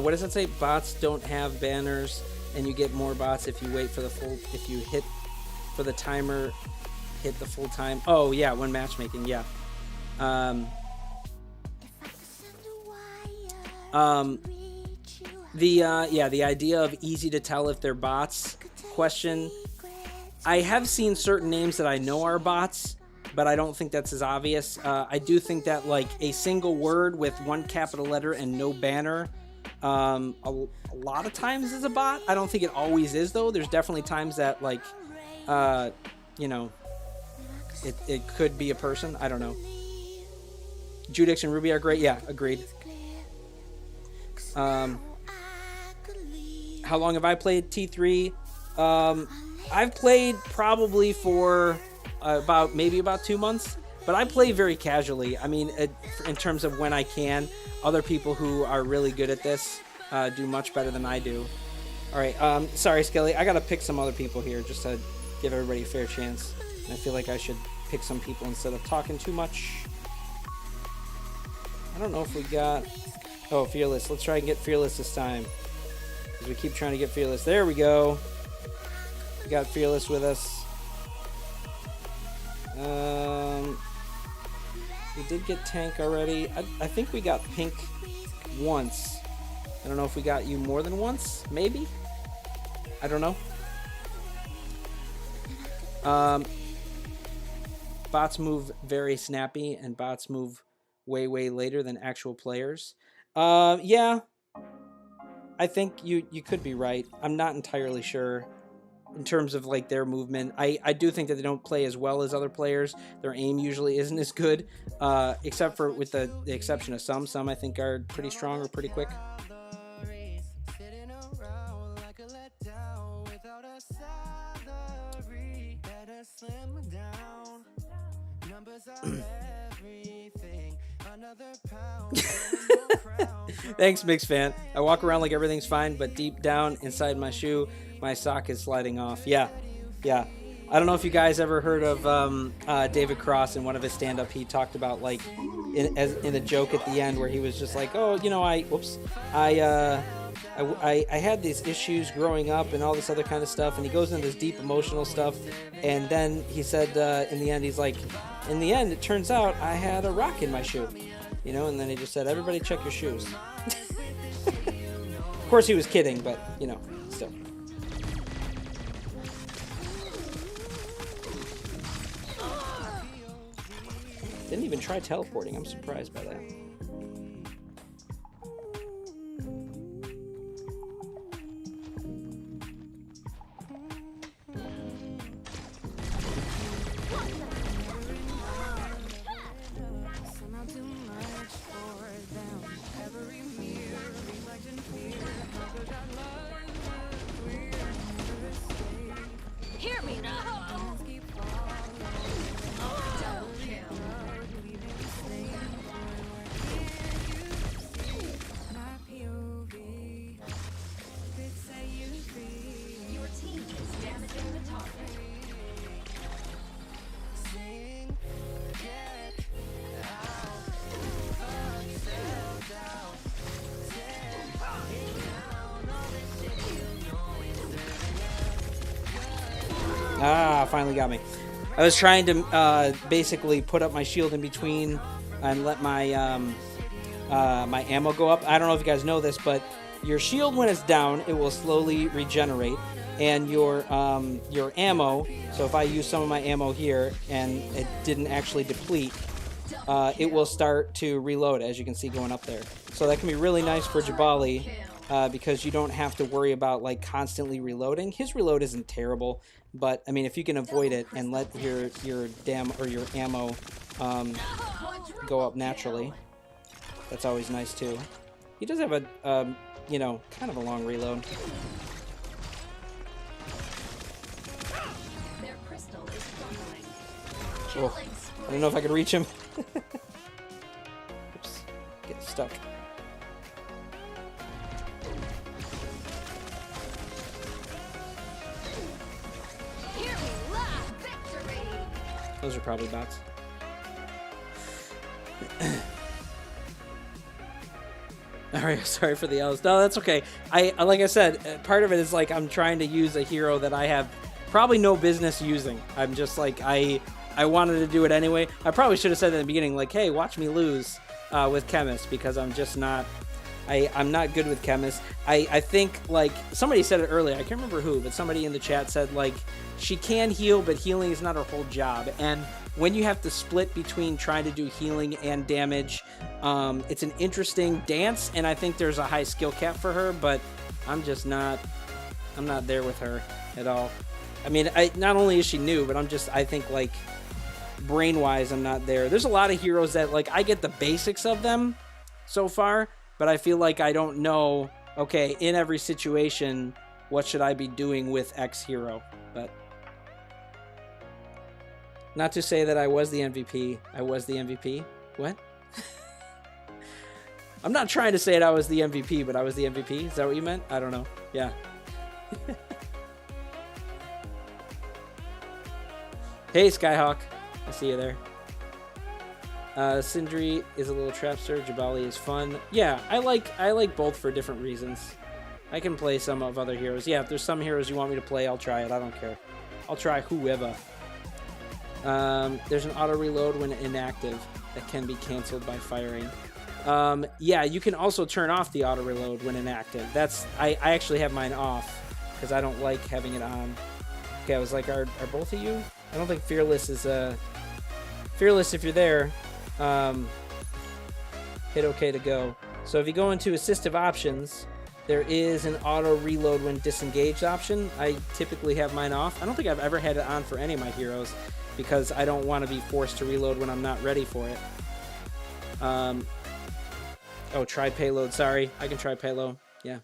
What does it say? Bots don't have banners, and you get more bots if you wait for the full, if you hit for the timer, hit the full time. Oh, yeah, when matchmaking, yeah. The idea of easy to tell if they're bots question. I have seen certain names that I know are bots, but I don't think that's as obvious. I do think that like a single word with one capital letter and no banner, a lot of times is a bot. I don't think it always is though. There's definitely times that like, you know, it could be a person. I don't know. Judex and Ruby are great. Yeah, agreed. How long have I played T3? I've played probably for maybe about 2 months, but I play very casually. I mean, in terms of when I can. Other people who are really good at this do much better than I do. All right, sorry, Skelly. I got to pick some other people here just to give everybody a fair chance. And I feel like I should pick some people instead of talking too much. I don't know if we got... Oh, Fearless. Let's try and get Fearless this time. Because we keep trying to get Fearless. There we go. We got Fearless with us. We did get Tank already. I think we got Pink once. I don't know if we got you more than once. Maybe? I don't know. Bots move very snappy, and bots move way, way later than actual players. Yeah. I think you could be right. I'm not entirely sure. In terms of like their movement, I do think that they don't play as well as other players. Their aim usually isn't as good, except for with the exception of some I think are pretty strong or pretty quick. Thanks, Mix Fan. I walk around like everything's fine, but deep down inside my shoe, my sock is sliding off. Yeah. I don't know if you guys ever heard of David Cross. In one of his stand-up, he talked about like in a joke at the end where he was just like, oh, you know, I had these issues growing up and all this other kind of stuff, and he goes into this deep emotional stuff, and then he said in the end, he's like, in the end, it turns out I had a rock in my shoe, you know, and then he just said, everybody check your shoes. Of course he was kidding, but, you know, still. Didn't even try teleporting. I'm surprised by that. Hear me now. Your team is damaging the target. Ah, finally got me. I was trying to basically put up my shield in between and let my my ammo go up. I don't know if you guys know this, but your shield, when it's down, it will slowly regenerate, and your ammo. So if I use some of my ammo here and it didn't actually deplete, it will start to reload, as you can see going up there. So that can be really nice for Jabali because you don't have to worry about like constantly reloading. His reload isn't terrible, but I mean, if you can avoid it and let your ammo go up naturally, that's always nice too. He does have a you know, kind of a long reload. Their crystal is crumbling. Oh, I don't know if I could reach him. Oops, get stuck. Hear me loud. Victory. Those are probably bots. All right, sorry for the L's. No, that's okay. I like I said, part of it is like I'm trying to use a hero that I have probably no business using. I'm just like I wanted to do it anyway. I probably should have said in the beginning, like, hey, watch me lose with Chemist, because I'm just not. I'm not good with Chemist. I think, like, somebody said it earlier. I can't remember who, but somebody in the chat said, like, she can heal, but healing is not her whole job. And when you have to split between trying to do healing and damage, it's an interesting dance, and I think there's a high skill cap for her, but I'm just not. I'm not there with her at all. I mean, not only is she new, but I think, like, brain-wise, I'm not there. There's a lot of heroes that, like, I get the basics of them so far, but I feel like I don't know, okay, in every situation, what should I be doing with X hero? But Not to say that I was the MVP. I was the MVP. What? I'm not trying to say it I was the MVP, but I was the MVP. Is that what you meant? I don't know. Yeah. Hey, Skyhawk. I see you there. Sindri is a little trapster. Jabali is fun. Yeah, I like both for different reasons. I can play some of other heroes. Yeah, if there's some heroes you want me to play, I'll try it. I don't care. I'll try whoever. There's an auto reload when inactive that can be canceled by firing. Yeah, you can also turn off the auto reload when inactive. I actually have mine off because I don't like having it on. Okay, I was like, are both of you? I don't think Fearless is Fearless. If you're there, hit OK to go. So if you go into assistive options, there is an auto reload when disengaged option. I typically have mine off. I don't think I've ever had it on for any of my heroes because I don't want to be forced to reload when I'm not ready for it. Oh, try Payload. Sorry, I can try Payload. Yeah.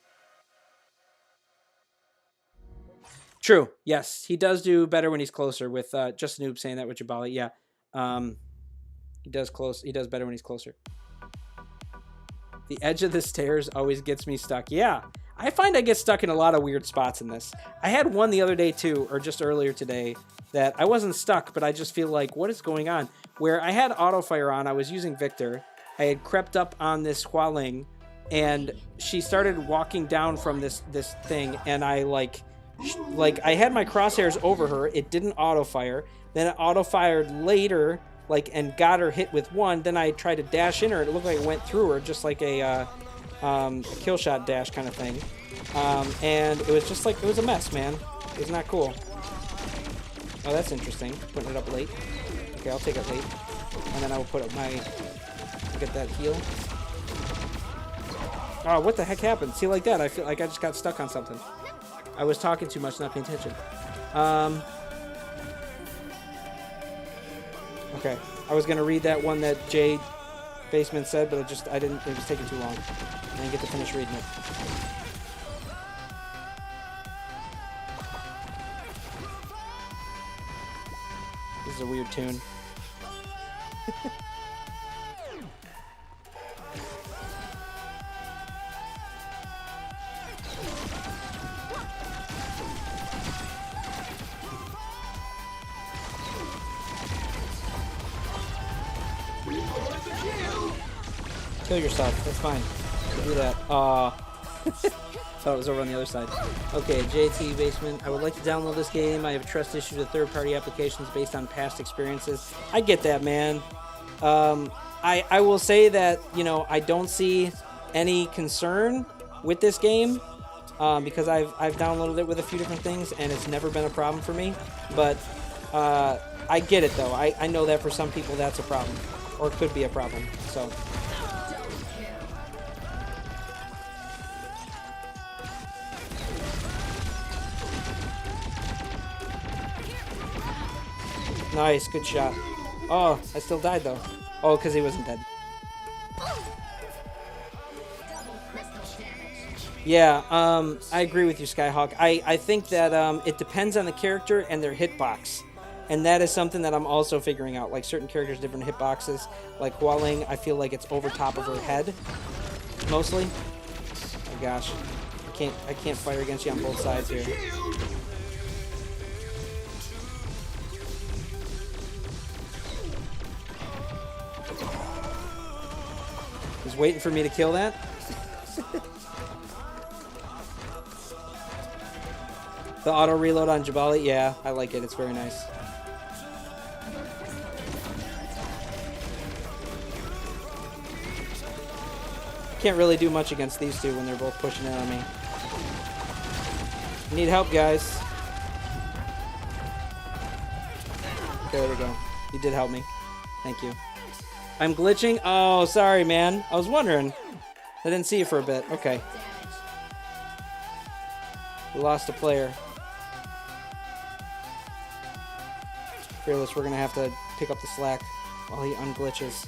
True. Yes, he does do better when he's closer. With just Noob saying that with Jabali. Yeah. He does better when he's closer. The edge of the stairs always gets me stuck. Yeah, I find I get stuck in a lot of weird spots in this. I had one the other day too, or just earlier today, that I wasn't stuck, but I just feel like, what is going on? Where I had auto fire on, I was using Victor. I had crept up on this Hualing, and she started walking down from this thing, and I I had my crosshairs over her. It didn't auto fire. Then it auto fired later, and got her hit with one. Then I tried to dash in her. It looked like it went through her, just like a kill shot dash kind of thing. And it was just it was a mess, man. It was not cool. Oh, that's interesting. Putting it up late. Okay, I'll take it late, and then I will put up my. Get that heal. Oh, what the heck happened? See, like that, I feel like I just got stuck on something. I was talking too much, not paying attention. Okay, I was gonna read that one that Jay Basement said, but I didn't. It was taking too long. I didn't get to finish reading it. This is a weird tune. Kill yourself. That's fine. You do that. Thought it was over on the other side. Okay, JT Basement. I would like to download this game. I have trust issues with third-party applications based on past experiences. I get that, man. I will say that, I don't see any concern with this game because I've downloaded it with a few different things and it's never been a problem for me. But I get it, though. I know that for some people that's a problem, or could be a problem. So. Nice, good shot. Oh, I still died though. Oh, because he wasn't dead. Yeah, I agree with you, Skyhawk. I think that it depends on the character and their hitbox. And that is something that I'm also figuring out. Like certain characters, different hitboxes. Like Hualing, I feel like it's over top of her head. Mostly. Oh gosh. I can't fire against you on both sides here. He's waiting for me to kill that. The auto reload on Jabali, yeah, I like it. It's very nice. Can't really do much against these two when they're both pushing in on me. Need help, guys. Okay, there we go. You did help me. Thank you. I'm glitching? Oh, sorry, man. I was wondering. I didn't see you for a bit. Okay. We lost a player. Fearless, we're going to have to pick up the slack while he unglitches.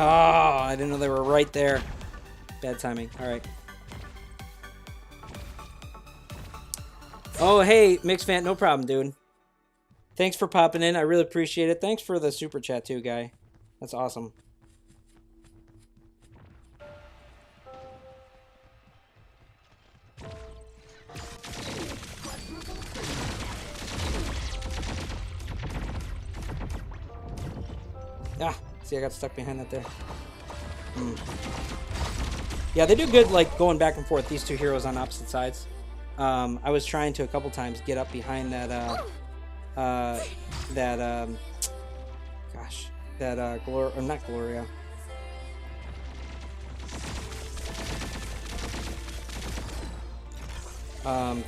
Oh, I didn't know they were right there. Bad timing. All right. Oh, hey, Mix Fan. No problem, dude. Thanks for popping in. I really appreciate it. Thanks for the super chat, too, guy. That's awesome. Ah, see, I got stuck behind that there. Yeah, they do good, like, going back and forth, these two heroes on opposite sides. I was trying to, a couple times, get up behind that, not Gloria. Why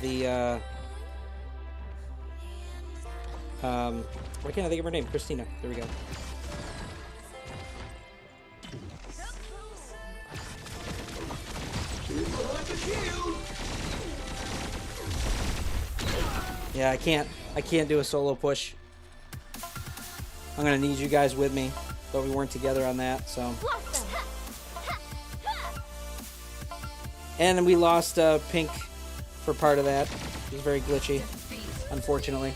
can't I think of her name? Christina. There we go. Yeah, I can't do a solo push. I'm gonna need you guys with me, but we weren't together on that, so. And we lost Pink for part of that. It was very glitchy, unfortunately.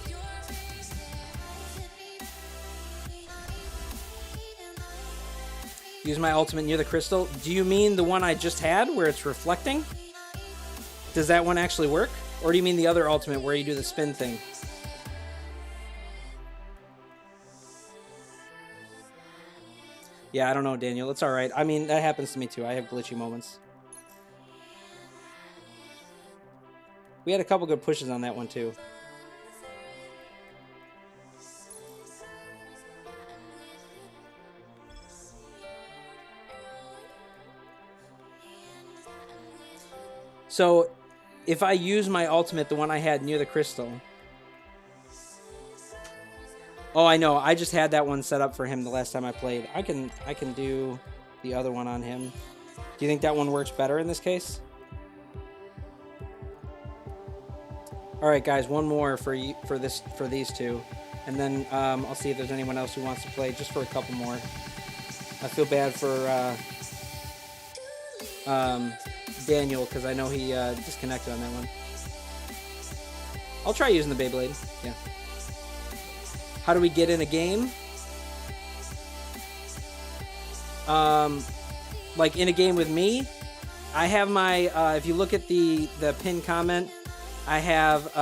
Use my ultimate near the crystal. Do you mean the one I just had where it's reflecting? Does that one actually work? Or do you mean the other ultimate where you do the spin thing? Yeah, I don't know, Daniel. It's alright. I mean, that happens to me too. I have glitchy moments. We had a couple good pushes on that one too. So, if I use my ultimate, the one I had near the crystal. Oh, I know. I just had that one set up for him the last time I played. I can do the other one on him. Do you think that one works better in this case? All right, guys. One more for these two, and then I'll see if there's anyone else who wants to play just for a couple more. I feel bad for Daniel, because I know he disconnected on that one. I'll try using the Beyblade. Yeah. How do we get in a game? Like in a game with me, I have my. If you look at the pinned comment, I have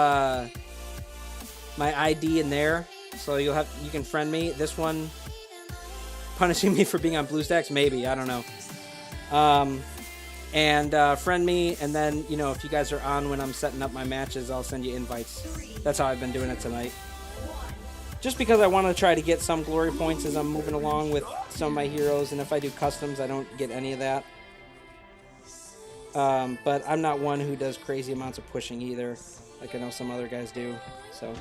my ID in there, so you can friend me. This one punishing me for being on BlueStacks, maybe, I don't know. And friend me, and then, you know, if you guys are on when I'm setting up my matches, I'll send you invites. That's how I've been doing it tonight. Just because I want to try to get some glory points as I'm moving along with some of my heroes, and if I do customs, I don't get any of that. But I'm not one who does crazy amounts of pushing either, like I know some other guys do, so...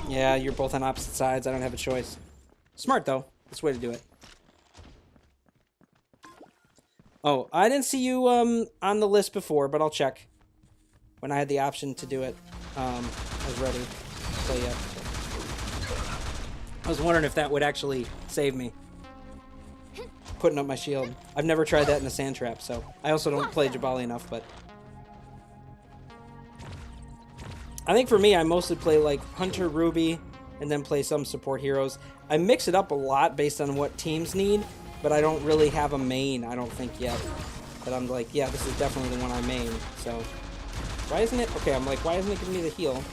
Yeah, you're both on opposite sides. I don't have a choice. Smart, though. That's the way to do it. Oh, I didn't see you on the list before, but I'll check. When I had the option to do it, I was ready. So, yeah. I was wondering if that would actually save me. Putting up my shield. I've never tried that in a sand trap, so... I also don't play Jabali enough, but... I think for me, I mostly play like Hunter, Ruby, and then play some support heroes. I mix it up a lot based on what teams need, but I don't really have a main, I don't think, yet. But I'm like, yeah, this is definitely the one I main, so... Why isn't it... Okay, I'm like, why isn't it giving me the heal?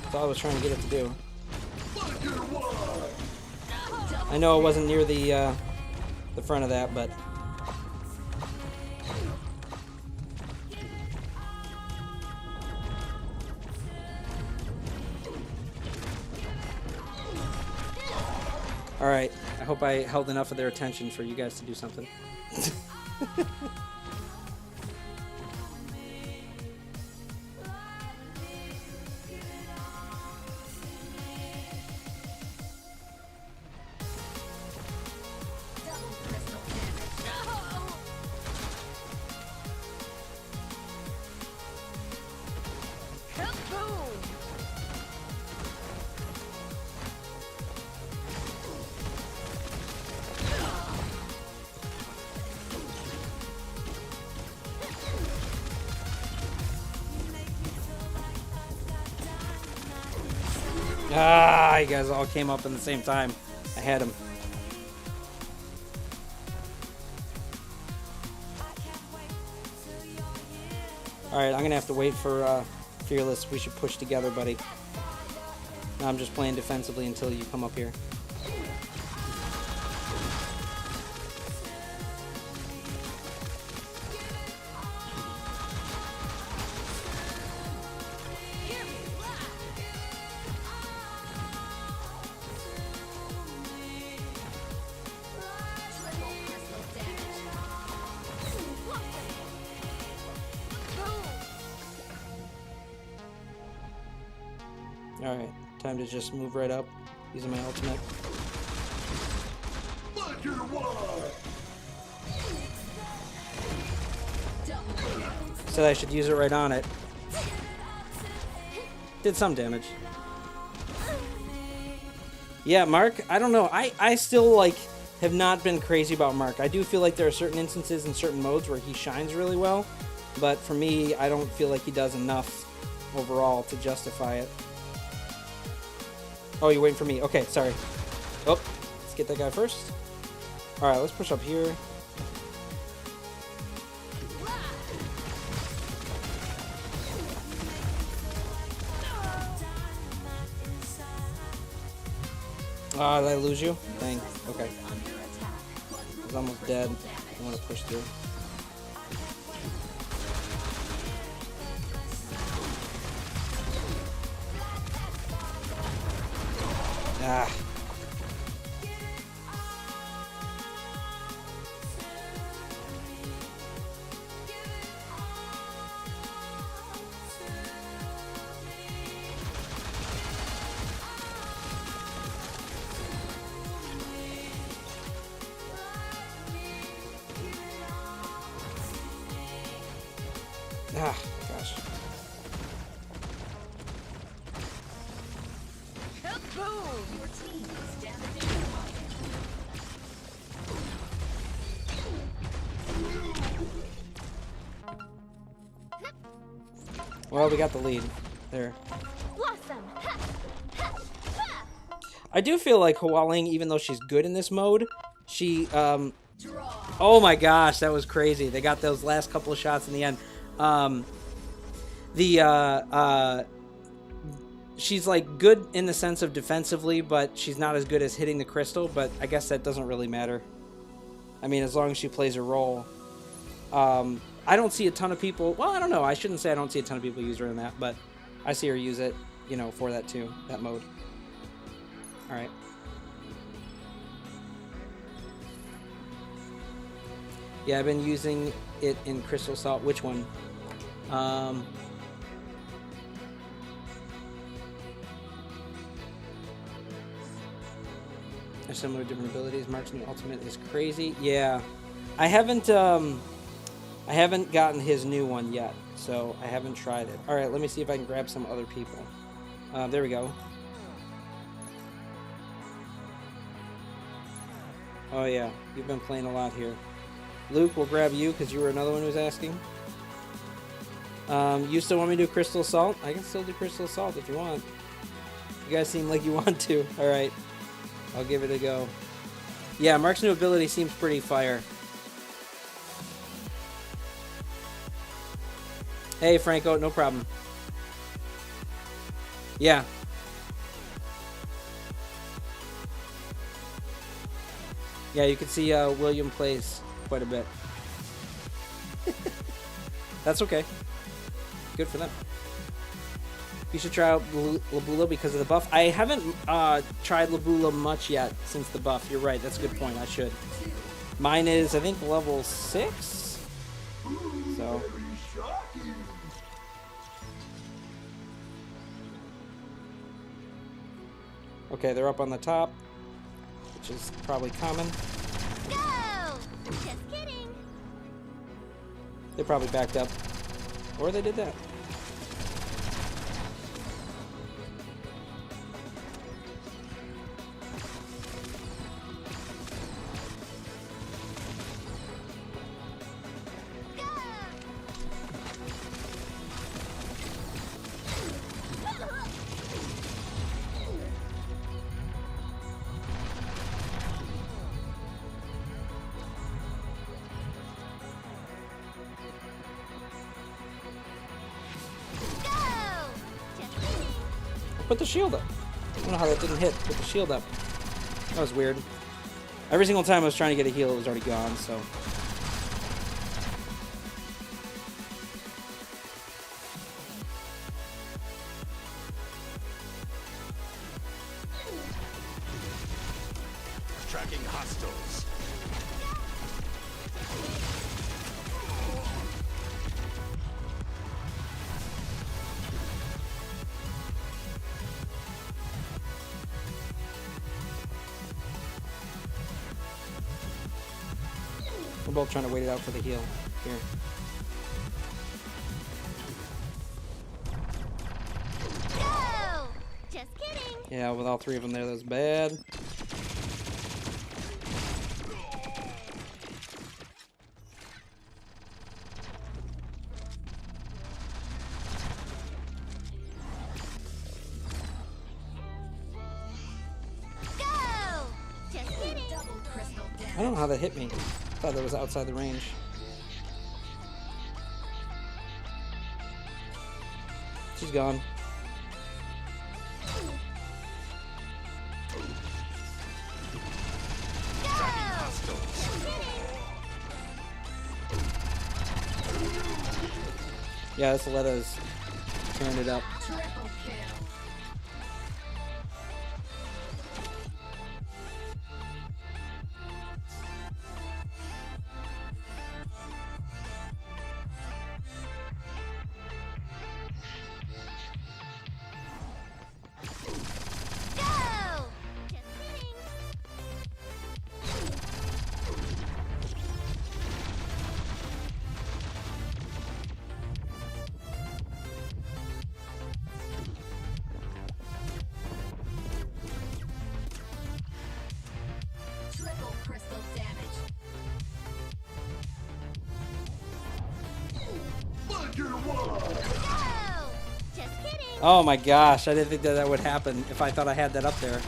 That's all I was trying to get it to do. I know it wasn't near the front of that, but... Alright, I hope I held enough of their attention for you guys to do something. Ah, you guys all came up in the same time. I had him. Alright, I'm gonna have to wait for Fearless. We should push together, buddy. No, I'm just playing defensively until you come up here. Alright, time to just move right up using my ultimate. Said I should use it right on it. Did some damage. Yeah, Mark, I don't know. I still, like, have not been crazy about Mark. I do feel like there are certain instances in certain modes where he shines really well, but for me, I don't feel like he does enough overall to justify it. Oh, you're waiting for me. Okay, sorry. Oh, let's get that guy first. Alright, let's push up here. Ah, did I lose you? Dang. Okay. I was almost dead. I want to push through. Ah. Ah, gosh. Your team is damaging. Well, we got the lead there. Blossom. I do feel like Hwaling, even though she's good in this mode, she, oh my gosh, that was crazy. They got those last couple of shots in the end. She's like good in the sense of defensively, but she's not as good as hitting the crystal, but I guess that doesn't really matter. I mean, as long as she plays her role. I don't see a ton of people, well, I don't know, I shouldn't say I don't see a ton of people use her in that, but I see her use it, you know, for that too, that mode. Alright. Yeah, I've been using it in Crystal Assault. Which one? There's similar different abilities. Marks in the ultimate is crazy. Yeah, I haven't gotten his new one yet, so I haven't tried it. All right, let me see if I can grab some other people. There we go. Oh yeah, you've been playing a lot here. Luke, we'll grab you because you were another one who was asking. You still want me to do Crystal Assault? I can still do Crystal Assault if you want. You guys seem like you want to. All right. I'll give it a go. Yeah, Mark's new ability seems pretty fire. Hey, Franco, no problem. Yeah. Yeah, you can see William plays quite a bit. That's okay. Good for them. You should try out Labula because of the buff. I haven't tried Labula much yet since the buff. You're right. That's a good point. I should. Mine is, I think, level 6. So. Okay, they're up on the top, which is probably common. Go! Just kidding. They probably backed up. Or they did that. Put the shield up. I don't know how that didn't hit. Put the shield up. That was weird. Every single time I was trying to get a heal, it was already gone, so... Tracking hostiles. We're both trying to wait it out for the heal. Here. No! Just kidding. Yeah, with all three of them there, that was bad. Go! Just kidding. Double crystal I don't know how that hit me. I thought that was outside the range. She's gone. Tracking hostiles. Yeah, this Letta's turned it up. triple kill. Go! Just kidding. Triple crystal damage. Go! Just kidding. Oh my gosh, I didn't think that that would happen if I thought I had that up there.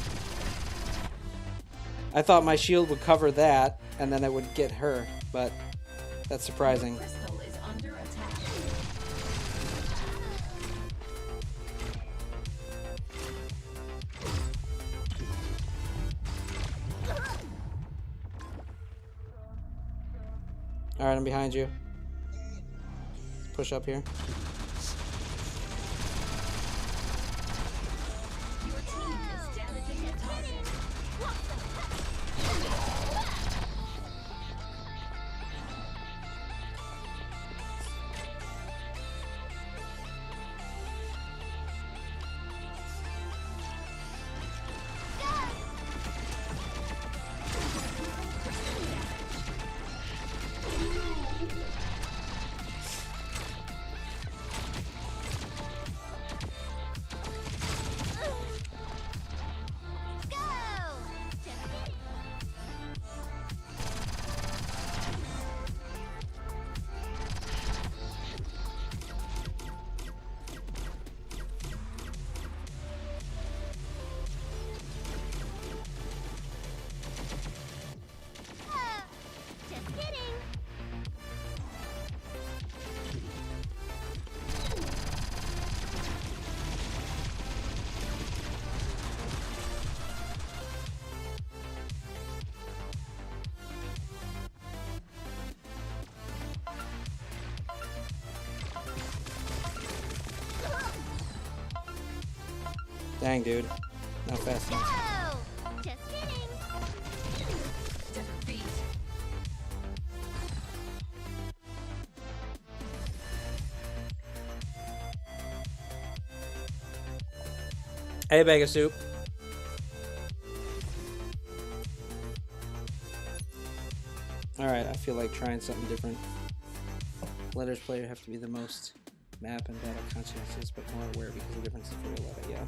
I thought my shield would cover that, and then it would get her, but that's surprising. Crystal is under attack. Alright, I'm behind you. Push up here. Your team is damaging a target. Go! Just kidding. Just kidding. Dang, dude. Not fast enough. Go! Just kidding. Defeat. Hey, bag of soup. Alright, I feel like trying something different. Letters player have to be the most map and battle conscientious, but more aware because the difference is for Aletta, yeah.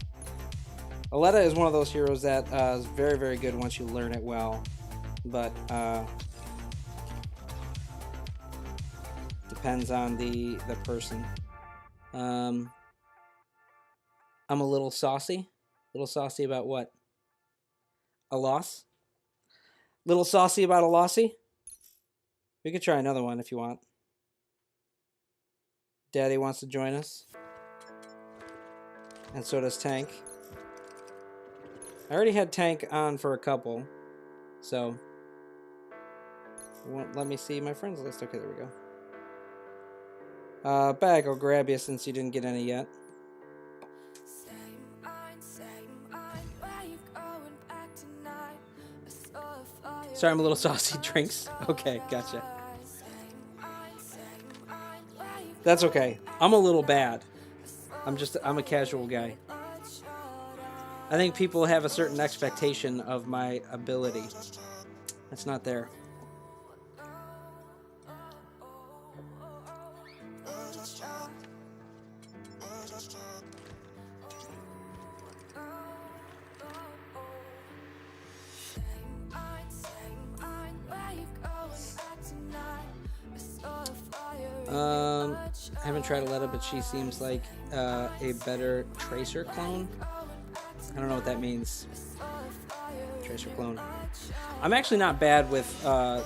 Aletta is one of those heroes that is very, very good once you learn it well, but depends on the person. I'm a little saucy. Little saucy about what? A loss? Little saucy about a lossy? We could try another one if you want. Daddy wants to join us. And so does Tank. I already had tank on for a couple, so it won't let me see my friends list. Okay, there we go. Bag, I'll grab you since you didn't get any yet. Sorry, I'm a little saucy. Drinks. Okay, gotcha. That's okay. I'm a little bad. I'm a casual guy. I think people have a certain expectation of my ability. It's not there. I haven't tried Aletta, but she seems like a better Tracer clone. I don't know what that means. Tracer clone. I'm actually not bad with, I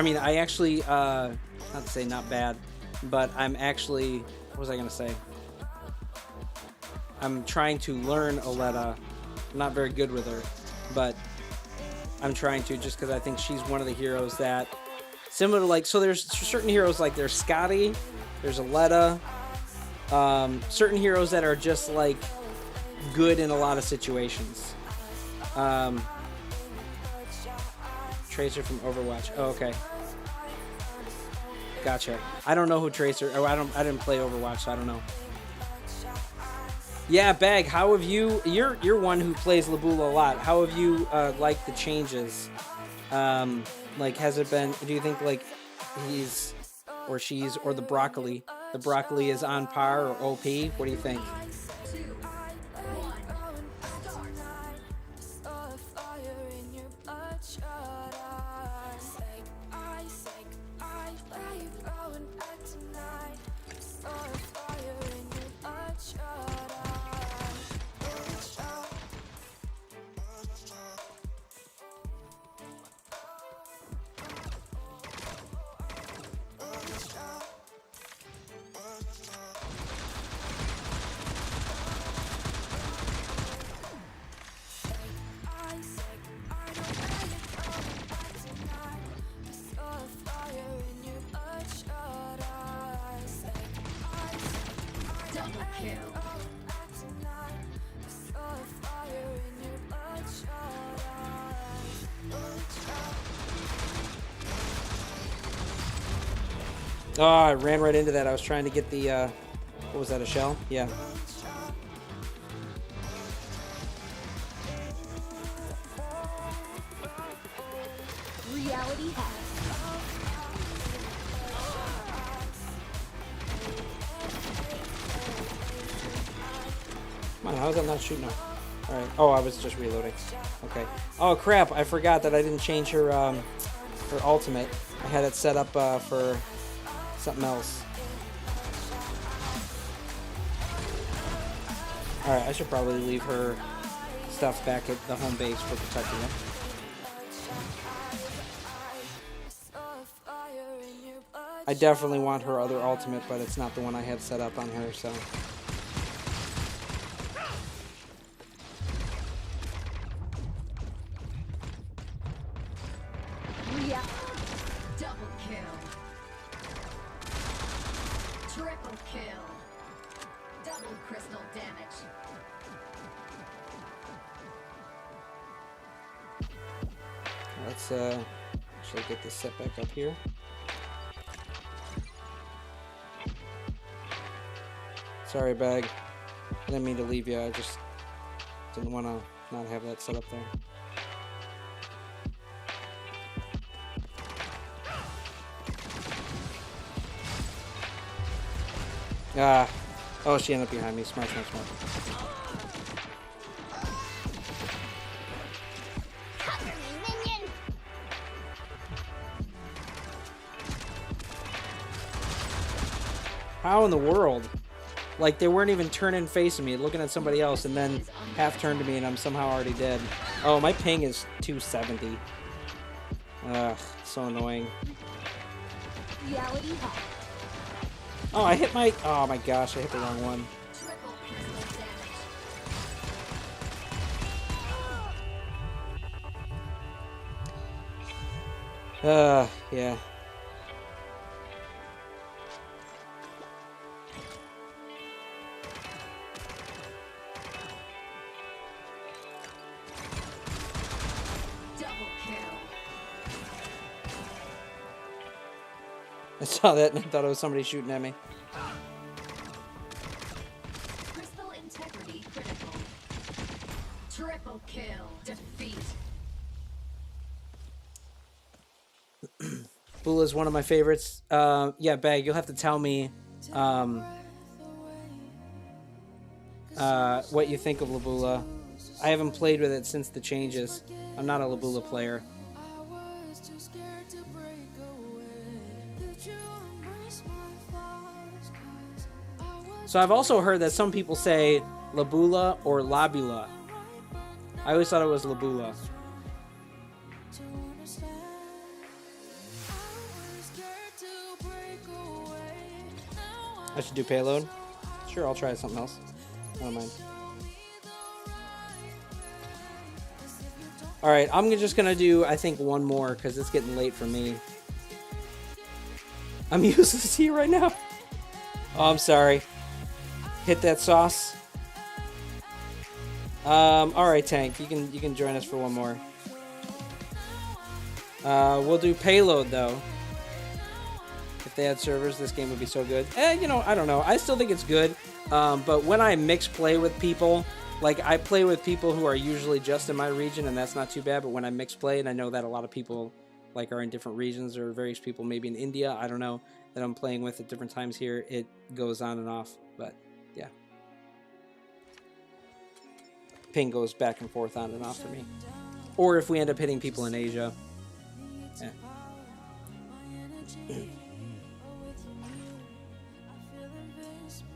mean, I actually, not to say not bad, but I'm actually, what was I going to say? I'm trying to learn Aletta. I'm not very good with her, but I'm trying to just because I think she's one of the heroes that, similar to like, so there's certain heroes like there's Scotty, there's Aletta, certain heroes that are just like good in a lot of situations. Tracer from Overwatch. Oh, okay. Gotcha. I don't know who Tracer. Oh, I didn't play Overwatch, so I don't know. Yeah, Bag. How have you? You're one who plays Labula a lot. How have you liked the changes? Like, has it been? Do you think like he's or she's or the broccoli? The broccoli is on par or OP? What do you think? Oh, I ran right into that. I was trying to get the, what was that, a shell? Yeah. Reality hacks. Come on, how's that not shooting up? Alright. Oh, I was just reloading. Okay. Oh, crap. I forgot that I didn't change her, her ultimate. I had it set up, for something else. Alright, I should probably leave her stuff back at the home base for protecting it. I definitely want her other ultimate, but it's not the one I have set up on her, so... Double kill. Triple kill. Double crystal damage. Let's actually get this set back up here. Sorry, Bag. I didn't mean to leave you. I just didn't want to not have that set up there. Ah. Oh, she ended up behind me. Smart, smart, smart. Cover me, minion! How in the world? Like, they weren't even turning facing me, looking at somebody else, and then half turned to me, and I'm somehow already dead. Oh, my ping is 270. Ugh, so annoying. Reality hack. Oh, I hit my... Oh my gosh, I hit the wrong one. Triple crystal damage. Yeah. Double kill. I saw that and I thought it was somebody shooting at me. Crystal integrity critical. Triple kill. Defeat. Bula's one of my favorites. Yeah, Bag, you'll have to tell me what you think of Labula. I haven't played with it since the changes. I'm not a Labula player. So I've also heard that some people say Labula or Labula. I always thought it was Labula. I should do Payload. Sure, I'll try something else. I don't mind. Alright, I'm just gonna do, I think, one more because it's getting late for me. I'm useless here right now. Oh, I'm sorry. Hit that sauce. Alright, Tank, you can join us for one more. We'll do Payload though. If they had servers, this game would be so good. You know, I don't know. I still think it's good. But when I mix play with people, like I play with people who are usually just in my region, and that's not too bad. But when I mix play, and I know that a lot of people like are in different regions, or various people maybe in India, I don't know, that I'm playing with at different times here, it goes on and off. But yeah, ping goes back and forth on and off for me. Or if we end up hitting people in Asia. Yeah.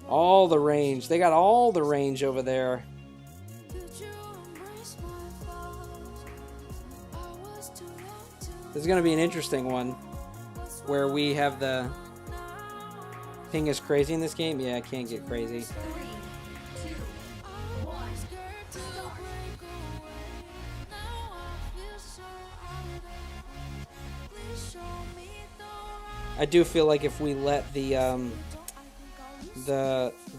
All the range. They got all the range over there. This is going to be an interesting one where we have the ping is crazy in this game. Yeah, I can't get crazy. 3, 2, 1. Start. I do feel like if we let the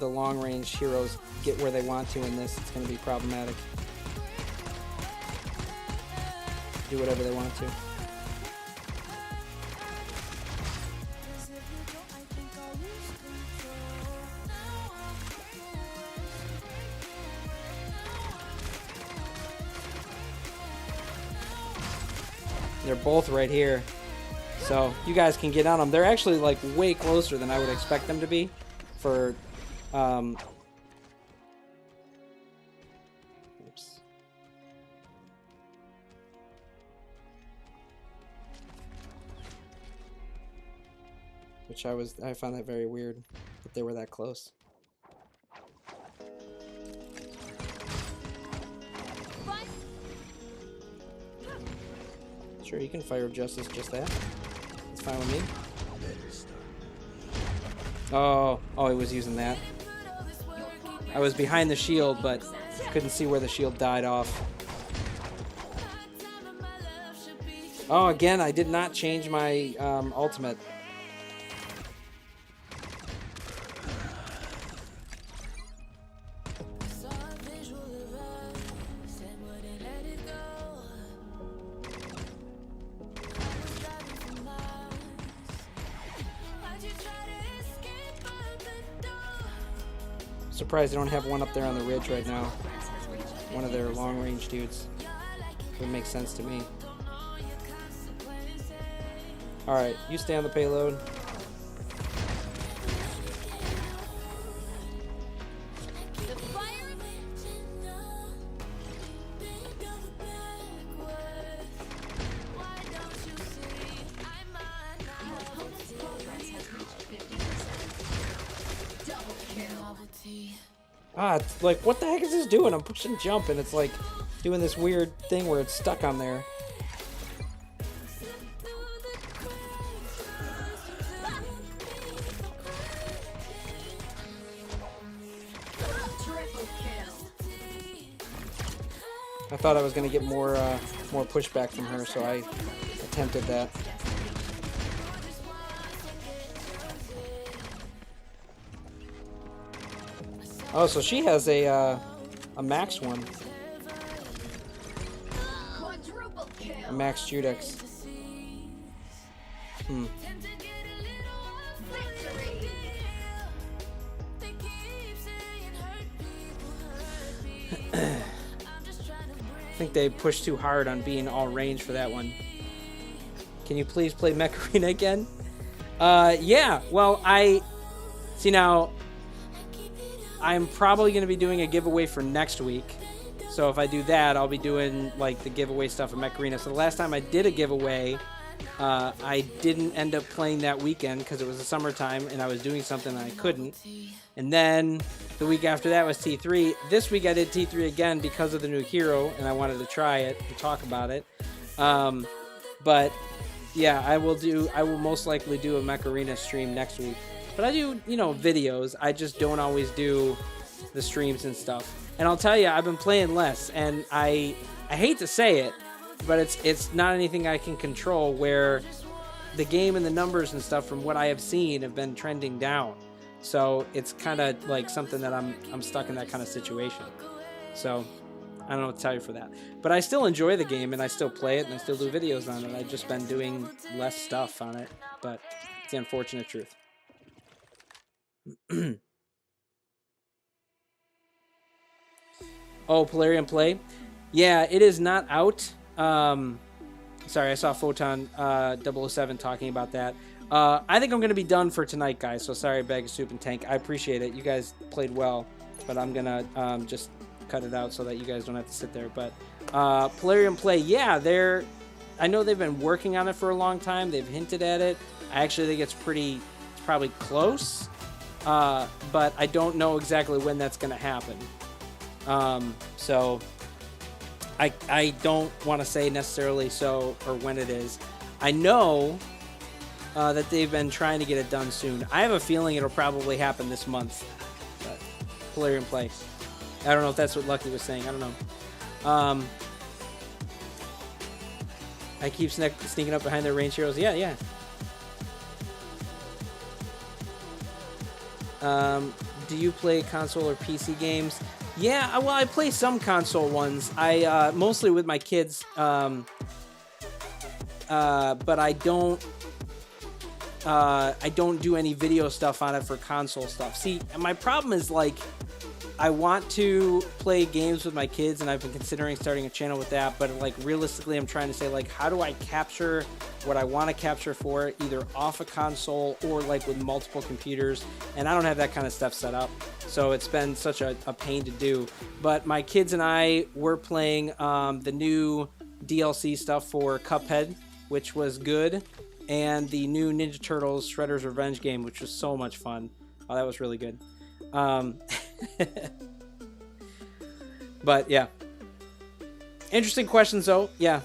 long range heroes get where they want to in this, it's going to be problematic. Do whatever they want to. They're both right here. So you guys can get on them. They're actually like way closer than I would expect them to be for oops. Which I found that very weird that they were that close. Sure, you can fire of justice just that. It's fine with me. Oh, he was using that. I was behind the shield, but couldn't see where the shield died off. Oh, again, I did not change my ultimate. Surprised they don't have one up there on the ridge right now. One of their long-range dudes. Would make sense to me. Alright, you stay on the payload. It's like, what the heck is this doing? I'm pushing jump and it's like doing this weird thing where it's stuck on there. I thought I was gonna get more pushback from her, so I attempted that. Oh, so she has a max one. Quadruple kill. A max Judex. Hmm. Victory. I think they pushed too hard on being all range for that one. Can you please play Mech Arena again? Yeah. Well, see now. I'm probably going to be doing a giveaway for next week. So if I do that, I'll be doing like the giveaway stuff in Mech Arena. So the last time I did a giveaway, I didn't end up playing that weekend because it was the summertime and I was doing something and I couldn't. And then the week after that was T3. This week I did T3 again because of the new hero and I wanted to try it and talk about it. But yeah, I will most likely do a Mech Arena stream next week. But I do, videos. I just don't always do the streams and stuff. And I'll tell you, I've been playing less, and I hate to say it, but it's not anything I can control. Where the game and the numbers and stuff, from what I have seen, have been trending down. So it's kind of like something that I'm stuck in that kind of situation. So I don't know what to tell you for that. But I still enjoy the game, and I still play it, and I still do videos on it. I've just been doing less stuff on it, but it's the unfortunate truth. Oh, Polarium Play. Yeah, it is not out. Sorry, I saw Photon 007 talking about that. I think I'm going to be done for tonight, guys. So sorry, Bag of Soup and Tank. I appreciate it. You guys played well, but I'm going to just cut it out so that you guys don't have to sit there. But Polarium Play, yeah, I know they've been working on it for a long time. They've hinted at it. I actually think it's probably close. But I don't know exactly when that's going to happen. So I don't want to say necessarily so or when it is. I know that they've been trying to get it done soon. I have a feeling it'll probably happen this month. But Polarium Play. I don't know if that's what Lucky was saying. I don't know. I keep sneaking up behind their range heroes. Yeah. Do you play console or PC games? Yeah, well, I play some console ones. I mostly with my kids, but I don't do any video stuff on it for console stuff. See, my problem is like I want to play games with my kids, and I've been considering starting a channel with that. But like realistically, I'm trying to say like, how do I capture what I want to capture for it, either off a console or like with multiple computers? And I don't have that kind of stuff set up, so it's been such a pain to do. But my kids and I were playing the new DLC stuff for Cuphead, which was good, and the new Ninja Turtles Shredder's Revenge game, which was so much fun. Oh, that was really good. But yeah, interesting questions though. Yeah.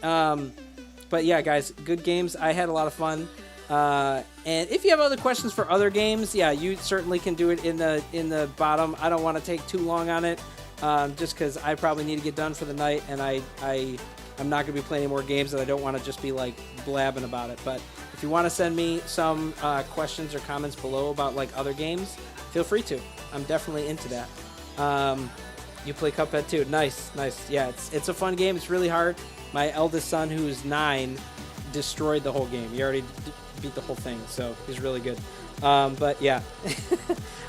But yeah, guys, good games. I had a lot of fun. And if you have other questions for other games, yeah, you certainly can do it in the bottom. I don't want to take too long on it, just because I probably need to get done for the night, and I'm not going to be playing any more games, and I don't want to just be like blabbing about it. But if you want to send me some questions or comments below about like other games, feel free to. I'm definitely into that. You play Cuphead too. Nice. Yeah, it's a fun game. It's really hard. My eldest son, who's 9, destroyed the whole game. He already beat the whole thing, so he's really good. But yeah,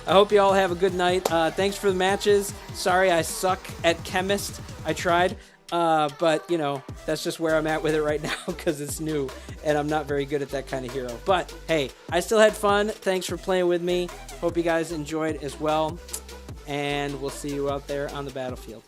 I hope you all have a good night. Thanks for the matches. Sorry I suck at Chemist. I tried, but you know, that's just where I'm at with it right now because it's new and I'm not very good at that kind of hero. But hey, I still had fun. Thanks for playing with me. Hope you guys enjoyed as well, and we'll see you out there on the battlefield.